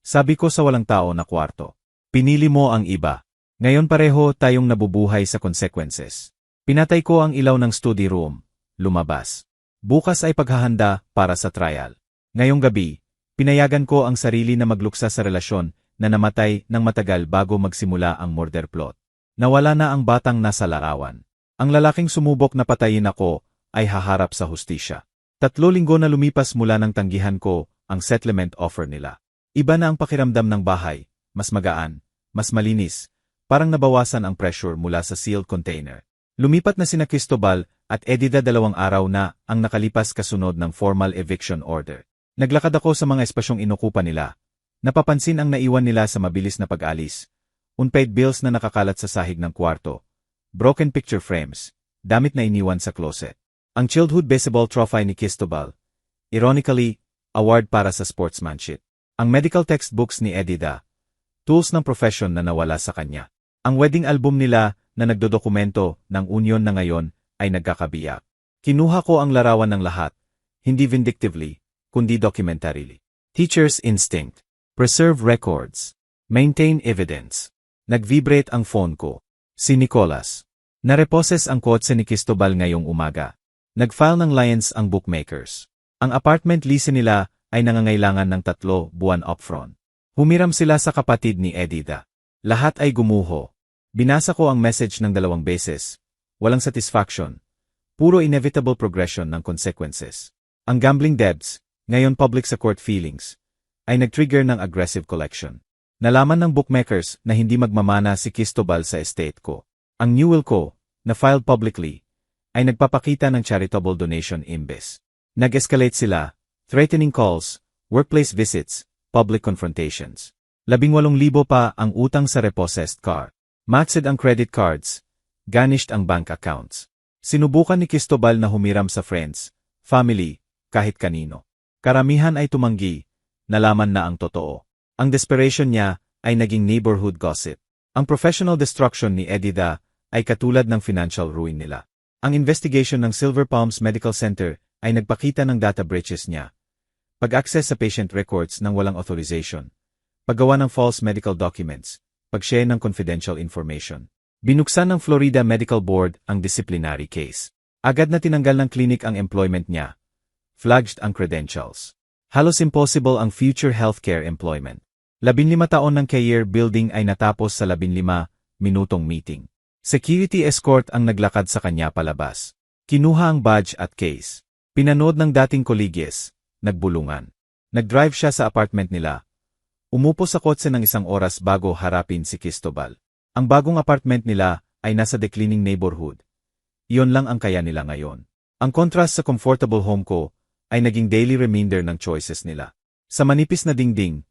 Sabi ko sa walang tao na kwarto. Pinili mo ang iba. Ngayon pareho tayong nabubuhay sa consequences. Pinatay ko ang ilaw ng study room. Lumabas. Bukas ay paghahanda para sa trial. Ngayong gabi, pinayagan ko ang sarili na magluksa sa relasyon na namatay ng matagal bago magsimula ang murder plot. Nawala na ang batang nasa larawan. Ang lalaking sumubok na patayin ako ay haharap sa hustisya. 3 linggo na lumipas mula ng tanggihan ko ang settlement offer nila. Iba na ang pakiramdam ng bahay, mas magaan, mas malinis, parang nabawasan ang pressure mula sa sealed container. Lumipat na sina Cristobal at Edida 2 araw na ang nakalipas kasunod ng formal eviction order. Naglakad ako sa mga espasyong inukupan nila. Napapansin ang naiwan nila sa mabilis na pag-alis. Unpaid bills na nakakalat sa sahig ng kwarto. Broken picture frames. Damit na iniwan sa closet. Ang childhood baseball trophy ni Cristobal. Ironically, award para sa sportsmanship. Ang medical textbooks ni Edida. Tools ng profession na nawala sa kanya. Ang wedding album nila na nagdodokumento ng union na ngayon ay nagkakabiyak. Kinuha ko ang larawan ng lahat, hindi vindictively, kundi documentarily. Teacher's instinct. Preserve records. Maintain evidence. Nag-vibrate ang phone ko. Si Nicolas. Nareposes ang kotse ni Cristobal ngayong umaga. Nag-file ng liens ang bookmakers. Ang apartment lease nila ay nangangailangan ng 3 buwan upfront. Humiram sila sa kapatid ni Edida. Lahat ay gumuho. Binasa ko ang message ng 2 beses. Walang satisfaction. Puro inevitable progression ng consequences. Ang gambling debts, ngayon public sa court feelings, ay nag-trigger ng aggressive collection. Nalaman ng bookmakers na hindi magmamana si Cristobal sa estate ko. Ang new will ko, na filed publicly, ay nagpapakita ng charitable donation imbes. Nag-escalate sila, threatening calls, workplace visits, public confrontations. 18,000 pa ang utang sa repossessed car. Maxed ang credit cards, garnished ang bank accounts. Sinubukan ni Cristobal na humiram sa friends, family, kahit kanino. Karamihan ay tumanggi, nalaman na ang totoo. Ang desperation niya ay naging neighborhood gossip. Ang professional destruction ni Edida ay katulad ng financial ruin nila. Ang investigation ng Silver Palms Medical Center ay nagpakita ng data breaches niya. Pag-access sa patient records ng walang authorization. Paggawa ng false medical documents. Pag-share ng confidential information. Binuksan ng Florida Medical Board ang disciplinary case. Agad na tinanggal ng clinic ang employment niya. Flagged ang credentials. Halos impossible ang future healthcare employment. 15 taon ng career building ay natapos sa 15 minutong meeting. Security escort ang naglakad sa kanya palabas. Kinuha ang badge at case. Pinanood ng dating kolegyes. Nagbulungan. Nag-drive siya sa apartment nila. Umupo sa kotse ng 1 oras bago harapin si Cristobal. Ang bagong apartment nila ay nasa declining neighborhood. Iyon lang ang kaya nila ngayon. Ang contrast sa comfortable home ko ay naging daily reminder ng choices nila. Sa manipis na dingding,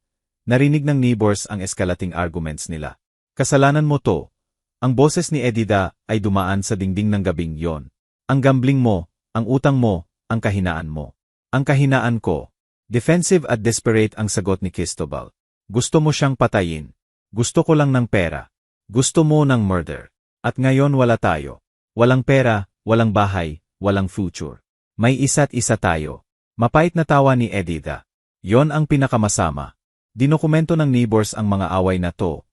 narinig ng neighbors ang escalating arguments nila. Kasalanan mo to. Ang boses ni Edida ay dumaan sa dingding ng gabing yon. Ang gambling mo, ang utang mo, ang kahinaan mo. Ang kahinaan ko. Defensive at desperate ang sagot ni Cristobal. Gusto mo siyang patayin. Gusto ko lang ng pera. Gusto mo ng murder. At ngayon wala tayo. Walang pera, walang bahay, walang future. May isa't isa tayo. Mapait na tawa ni Edida. Yon ang pinakamasama. Dinokumento ng neighbors ang mga away na to.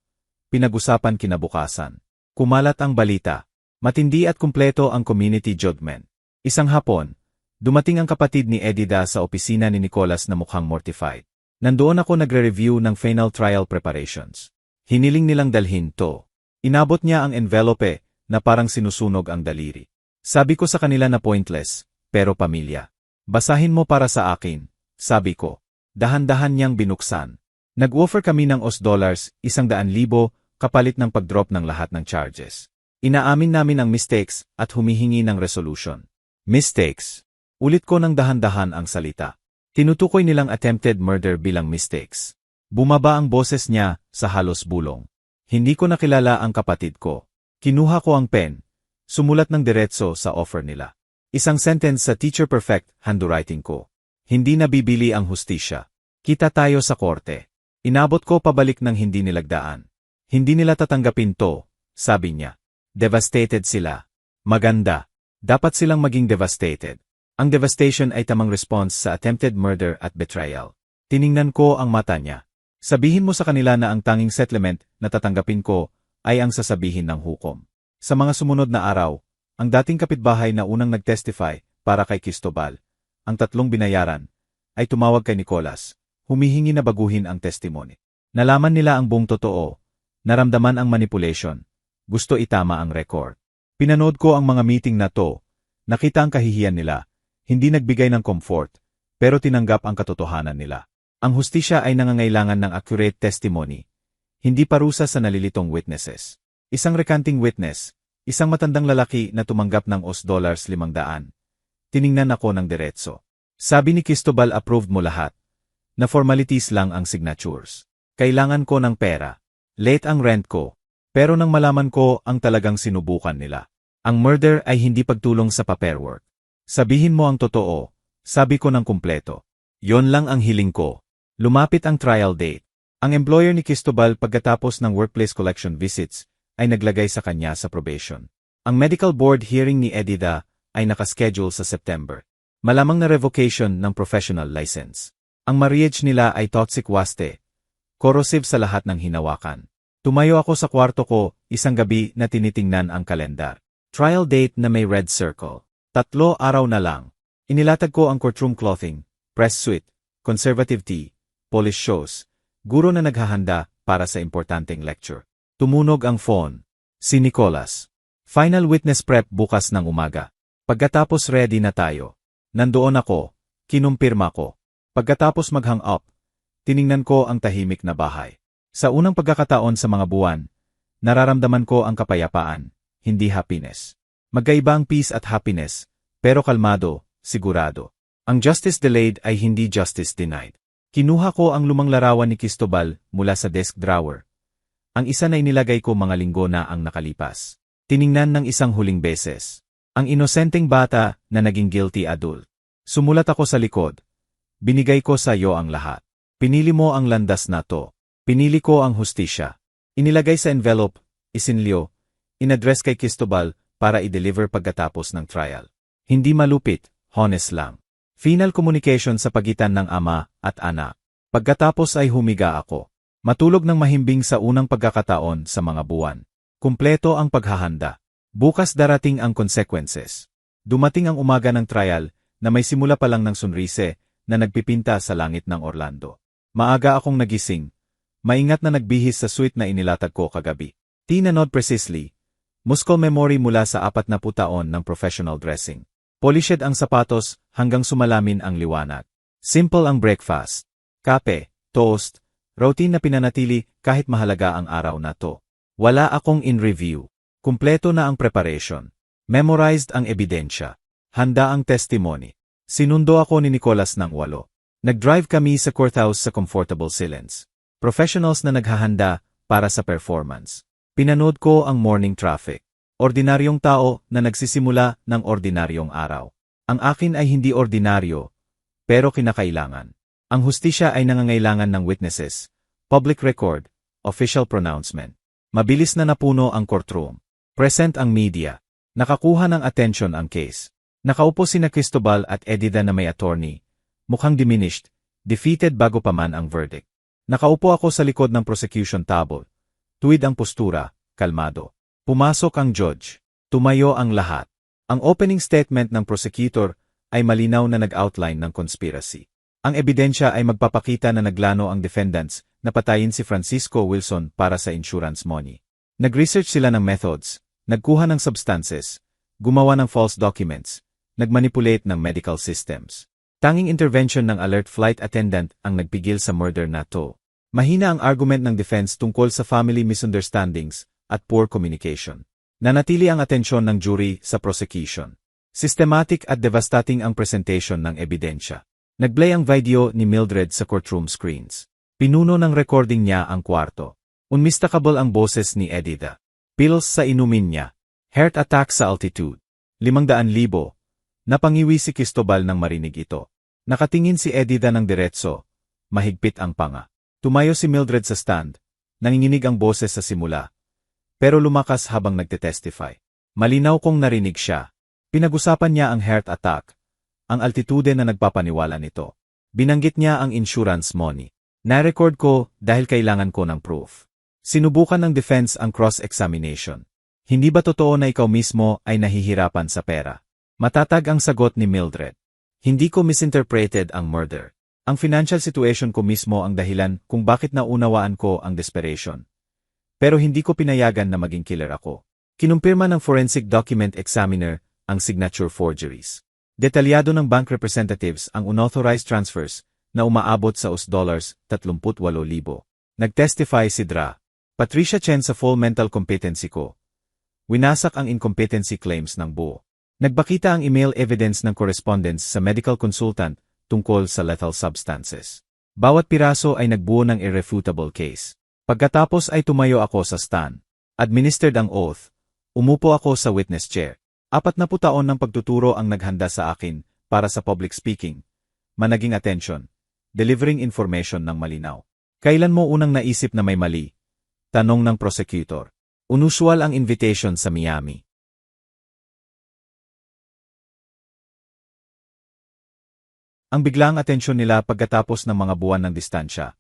Pinag-usapan kinabukasan. Kumalat ang balita. Matindi at kumpleto ang community judgment. Isang hapon, dumating ang kapatid ni Edida sa opisina ni Nicolas na mukhang mortified. Nandoon ako nagre-review ng final trial preparations. Hiniling nilang dalhin to. Inabot niya ang envelope na parang sinusunog ang daliri. Sabi ko sa kanila na pointless, pero pamilya. Basahin mo para sa akin, sabi ko. Dahan-dahan niyang binuksan. Nag-offer kami ng $100,000 kapalit ng pag-drop ng lahat ng charges. Inaamin namin ang mistakes at humihingi ng resolution. Mistakes. Ulit ko ng dahan-dahan ang salita. Tinutukoy nilang attempted murder bilang mistakes. Bumaba ang boses niya sa halos bulong. Hindi ko nakilala ang kapatid ko. Kinuha ko ang pen. Sumulat ng diretso sa offer nila. Isang sentence sa teacher perfect handwriting ko. Hindi nabibili ang hustisya. Kita tayo sa korte. Inabot ko pabalik ng hindi nilagdaan. Hindi nila tatanggapin to, sabi niya. Devastated sila. Maganda. Dapat silang maging devastated. Ang devastation ay tamang response sa attempted murder at betrayal. Tiningnan ko ang mata niya. Sabihin mo sa kanila na ang tanging settlement na tatanggapin ko ay ang sasabihin ng hukom. Sa mga sumunod na araw, ang dating kapitbahay na unang nag-testify para kay Cristobal, ang tatlong binayaran, ay tumawag kay Nicolas, humihingi na baguhin ang testimony. Nalaman nila ang buong totoo, naramdaman ang manipulation, gusto itama ang record. Pinanood ko ang mga meeting na to, nakita ang kahihiyan nila, hindi nagbigay ng comfort, pero tinanggap ang katotohanan nila. Ang hustisya ay nangangailangan ng accurate testimony, hindi parusa sa nalilitong witnesses. Isang recanting witness, isang matandang lalaki na tumanggap ng $500. Tiningnan ako ng diretso. Sabi ni Cristobal, approved mo lahat. Na formalities lang ang signatures. Kailangan ko ng pera. Late ang rent ko. Pero nang malaman ko ang talagang sinubukan nila. Ang murder ay hindi pagtulong sa paperwork. Sabihin mo ang totoo, sabi ko ng kumpleto. Yon lang ang hiling ko. Lumapit ang trial date. Ang employer ni Cristobal pagkatapos ng workplace collection visits ay naglagay sa kanya sa probation. Ang medical board hearing ni Edida ay nakaschedule sa September. Malamang na revocation ng professional license. Ang marriage nila ay toxic waste, corrosive sa lahat ng hinawakan. Tumayo ako sa kwarto ko, isang gabi na tinitingnan ang kalendar. Trial date na may red circle. 3 araw na lang. Inilatag ko ang courtroom clothing, press suite, conservative tea, polish shows, guro na naghahanda para sa importanteng lecture. Tumunog ang phone. Si Nicolas. Final witness prep bukas ng umaga. Pagkatapos ready na tayo. Nandoon ako. Kinumpirma ko. Pagkatapos mag-hang up, tiningnan ko ang tahimik na bahay. Sa unang pagkakataon sa mga buwan, nararamdaman ko ang kapayapaan, hindi happiness. Magkaiba ang peace at happiness, pero kalmado, sigurado. Ang justice delayed ay hindi justice denied. Kinuha ko ang lumang larawan ni Cristobal mula sa desk drawer. Ang isa na inilagay ko mga linggo na ang nakalipas. Tiningnan ng isang huling beses. Ang inosenteng bata na naging guilty adult. Sumulat ako sa likod. Binigay ko sa iyo ang lahat. Pinili mo ang landas na to. Pinili ko ang hustisya. Inilagay sa envelope, isinlyo, inaddress kay Cristobal para i-deliver pagkatapos ng trial. Hindi malupit, honest lang. Final communication sa pagitan ng ama at anak. Pagkatapos ay humiga ako. Matulog ng mahimbing sa unang pagkakataon sa mga buwan. Kumpleto ang paghahanda. Bukas darating ang consequences. Dumating ang umaga ng trial na may simula pa lang ng sunrise na nagpipinta sa langit ng Orlando. Maaga akong nagising. Maingat na nagbihis sa suite na inilatag ko kagabi. Tinanod precisely. Muscle memory mula sa 40 taon ng professional dressing. Polished ang sapatos hanggang sumalamin ang liwanag. Simple ang breakfast. Kape, toast, routine na pinanatili kahit mahalaga ang araw na to. Wala akong in-review. Kumpleto na ang preparation. Memorized ang ebidensya. Handa ang testimony. Sinundo ako ni Nicolas ng 8. Nag-drive kami sa courthouse sa comfortable silence. Professionals na naghahanda para sa performance. Pinanood ko ang morning traffic. Ordinaryong tao na nagsisimula ng ordinaryong araw. Ang akin ay hindi ordinaryo, pero kinakailangan. Ang hustisya ay nangangailangan ng witnesses, public record, official pronouncement. Mabilis na napuno ang courtroom. Present ang media. Nakakuha ng attention ang case. Nakaupo sina Cristobal at Edida na may attorney. Mukhang diminished, defeated bago pa man ang verdict. Nakaupo ako sa likod ng prosecution table. Tuwid ang postura, kalmado. Pumasok ang judge. Tumayo ang lahat. Ang opening statement ng prosecutor ay malinaw na nag-outline ng conspiracy. Ang ebidensya ay magpapakita na naglano ang defendants na patayin si Francisco Wilson para sa insurance money. Nag-research sila ng methods, nagkuha ng substances, gumawa ng false documents, nagmanipulate ng medical systems. Tanging intervention ng alert flight attendant ang nagpigil sa murder na to. Mahina ang argument ng defense tungkol sa family misunderstandings at poor communication. Nanatili ang atensyon ng jury sa prosecution. Systematic at devastating ang presentation ng ebidensya. Nagplay ang video ni Mildred sa courtroom screens. Pinuno ng recording niya ang kwarto. Unmistakable ang boses ni Edida. Pills sa inumin niya. Heart attack sa altitude. 500,000. Napangiwi si Cristobal nang marinig ito. Nakatingin si Edida ng diretso. Mahigpit ang panga. Tumayo si Mildred sa stand. Nanginginig ang boses sa simula. Pero lumakas habang nagtetestify. Malinaw kong narinig siya. Pinag-usapan niya ang heart attack, ang altitude na nagpapaniwala nito. Binanggit niya ang insurance money. Na-record ko dahil kailangan ko ng proof. Sinubukan ng defense ang cross-examination. Hindi ba totoo na ikaw mismo ay nahihirapan sa pera? Matatag ang sagot ni Mildred. Hindi ko misinterpreted ang murder. Ang financial situation ko mismo ang dahilan kung bakit naunawaan ko ang desperation. Pero hindi ko pinayagan na maging killer ako. Kinumpirma ng forensic document examiner ang signature forgeries. Detalyado ng bank representatives ang unauthorized transfers na umaabot sa $38,000. Nagtestify si Dra. Patricia Chen sa full mental competency ko. Winasak ang incompetency claims ng buo. Nagpakita ang email evidence ng correspondence sa medical consultant tungkol sa lethal substances. Bawat piraso ay nagbuo ng irrefutable case. Pagkatapos ay tumayo ako sa stand. Administered ang oath. Umupo ako sa witness chair. 40 taon ng pagtuturo ang naghanda sa akin para sa public speaking. Managing attention. Delivering information ng malinaw. Kailan mo unang naisip na may mali? Tanong ng prosecutor. Unusual ang invitation sa Miami. Ang biglaang atensyon nila pagkatapos ng mga buwan ng distansya.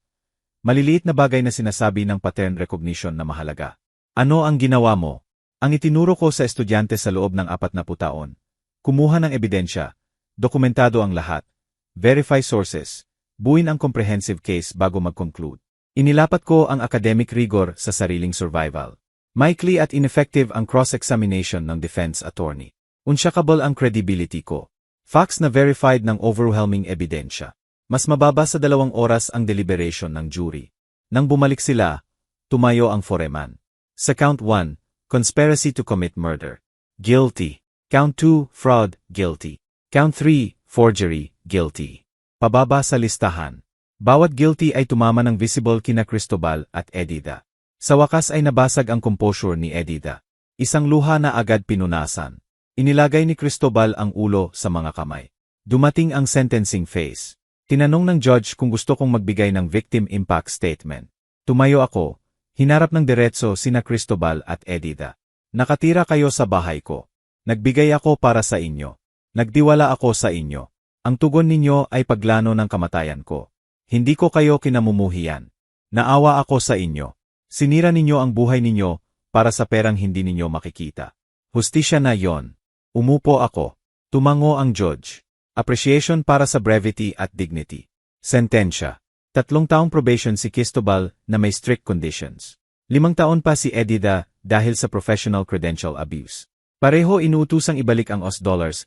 Maliliit na bagay na sinasabi ng pattern recognition na mahalaga. Ano ang ginawa mo? Ang itinuro ko sa estudyante sa loob ng 40 taon. Kumuha ng ebidensya. Dokumentado ang lahat. Verify sources. Buuin ang comprehensive case bago mag-conclude. Inilapat ko ang academic rigor sa sariling survival. Maikli at ineffective ang cross-examination ng defense attorney. Unshakable ang credibility ko. Facts na verified ng overwhelming ebidensya. Mas mababa sa 2 oras ang deliberation ng jury. Nang bumalik sila, tumayo ang foreman. Sa count 1, conspiracy to commit murder. Guilty. Count 2, fraud, guilty. Count 3, forgery, guilty. Pababa sa listahan. Bawat guilty ay tumama ng visible kina Cristobal at Edida. Sa wakas ay nabasag ang composure ni Edida. Isang luha na agad pinunasan. Inilagay ni Cristobal ang ulo sa mga kamay. Dumating ang sentencing phase. Tinanong ng judge kung gusto kong magbigay ng victim impact statement. Tumayo ako. Hinarap ng diretso sina Cristobal at Edida. Nakatira kayo sa bahay ko. Nagbigay ako para sa inyo. Nagtiwala ako sa inyo. Ang tugon ninyo ay paglano ng kamatayan ko. Hindi ko kayo kinamumuhian. Naawa ako sa inyo. Sinira ninyo ang buhay ninyo para sa perang hindi ninyo makikita. Hustisya na yon. Umupo ako. Tumango ang judge. Appreciation para sa brevity at dignity. Sentensya. 3 taong probation si Cristobal na may strict conditions. 5 taon pa si Edida dahil sa professional credential abuse. Pareho inuutusang ibalik ang $38,000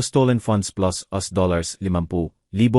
stolen funds plus $50,000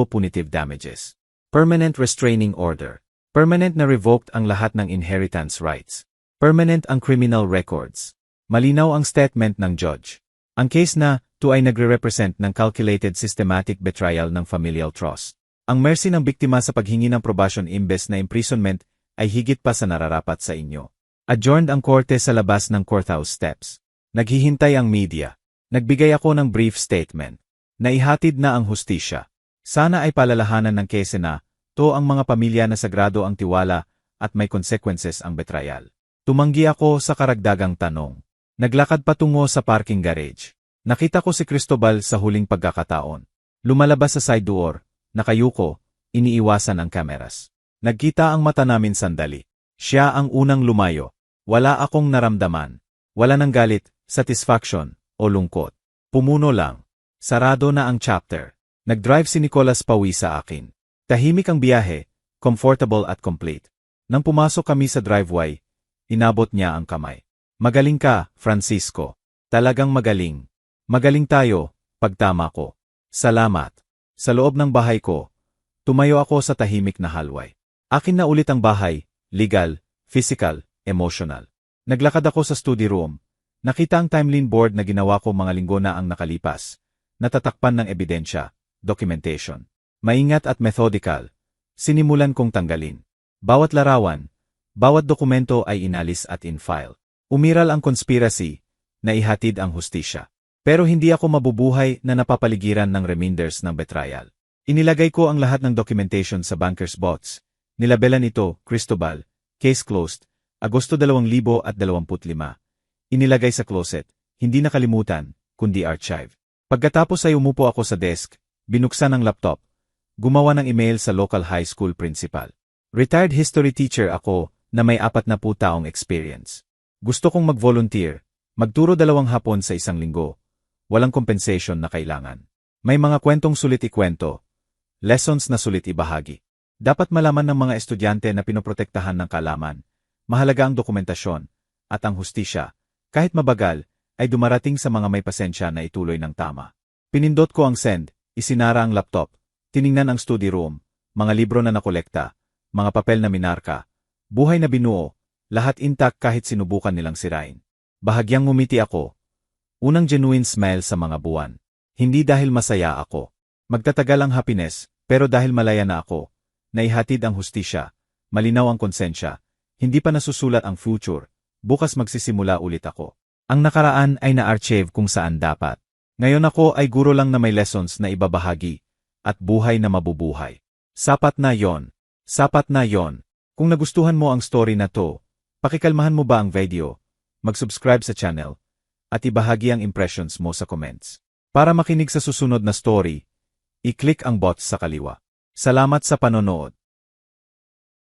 punitive damages. Permanent restraining order. Permanent na revoked ang lahat ng inheritance rights. Permanent ang criminal records. Malinaw ang statement ng judge. Ang case na, to ay nagre-represent ng calculated systematic betrayal ng familial trust. Ang mercy ng biktima sa paghingi ng probation imbes na imprisonment ay higit pa sa nararapat sa inyo. Adjourned ang korte sa labas ng courthouse steps. Naghihintay ang media. Nagbigay ako ng brief statement. Naihatid na ang hustisya. Sana ay palalahanan ng kese na, to ang mga pamilya na sagrado ang tiwala at may consequences ang betrayal. Tumanggi ako sa karagdagang tanong. Naglakad patungo sa parking garage. Nakita ko si Cristobal sa huling pagkakataon. Lumalabas sa side door, nakayuko, iniiwasan ang kameras. Nagkita ang mata namin sandali. Siya ang unang lumayo. Wala akong naramdaman. Wala ng galit, satisfaction, o lungkot. Pumuno lang. Sarado na ang chapter. Nag-drive si Nicolas pauwi sa akin. Tahimik ang biyahe, comfortable at complete. Nang pumasok kami sa driveway, inabot niya ang kamay. Magaling ka, Francisco. Talagang magaling. Magaling tayo, pagtama ko. Salamat. Sa loob ng bahay ko, tumayo ako sa tahimik na hallway. Akin na ulit ang bahay, legal, physical, emotional. Naglakad ako sa study room. Nakita ang timeline board na ginawa ko mga linggo na ang nakalipas. Natatakpan ng ebidensya, documentation. Maingat at methodical. Sinimulan kong tanggalin. Bawat larawan, bawat dokumento ay inalis at in-file. Umiral ang conspiracy, naihatid ang hustisya. Pero hindi ako mabubuhay na napapaligiran ng reminders ng betrayal. Inilagay ko ang lahat ng documentation sa banker's box. Nilabelan ito, Cristobal, case closed, Agosto 2025. Inilagay sa closet, hindi nakalimutan, kundi archive. Pagkatapos ay umupo ako sa desk, binuksan ang laptop. Gumawa ng email sa local high school principal. Retired history teacher ako, na may 40 taong experience. Gusto kong mag-volunteer, magturo 2 hapon sa isang linggo. Walang compensation na kailangan. May mga kwentong sulit ikwento, lessons na sulit ibahagi. Dapat malaman ng mga estudyante na pinoprotektahan ng kaalaman, mahalaga ang dokumentasyon, at ang hustisya, kahit mabagal, ay dumarating sa mga may pasensya na ituloy ng tama. Pinindot ko ang send, isinara ang laptop, tiningnan ang study room, mga libro na nakolekta, mga papel na minarka, buhay na binuo, lahat intact kahit sinubukan nilang sirain. Bahagyang ngumiti ako. Unang genuine smile sa mga buwan. Hindi dahil masaya ako. Magtatagal ang happiness, pero dahil malaya na ako. Naihatid ang hustisya, malinaw ang konsensya, hindi pa nasusulat ang future, bukas magsisimula ulit ako. Ang nakaraan ay na-archive kung saan dapat. Ngayon ako ay guro lang na may lessons na ibabahagi, at buhay na mabubuhay. Sapat na yon. Sapat na yon. Kung nagustuhan mo ang story na to, pakikalmahan mo ba ang video, mag-subscribe sa channel, at ibahagi ang impressions mo sa comments. Para makinig sa susunod na story, i-click ang box sa kaliwa. Salamat sa panonood.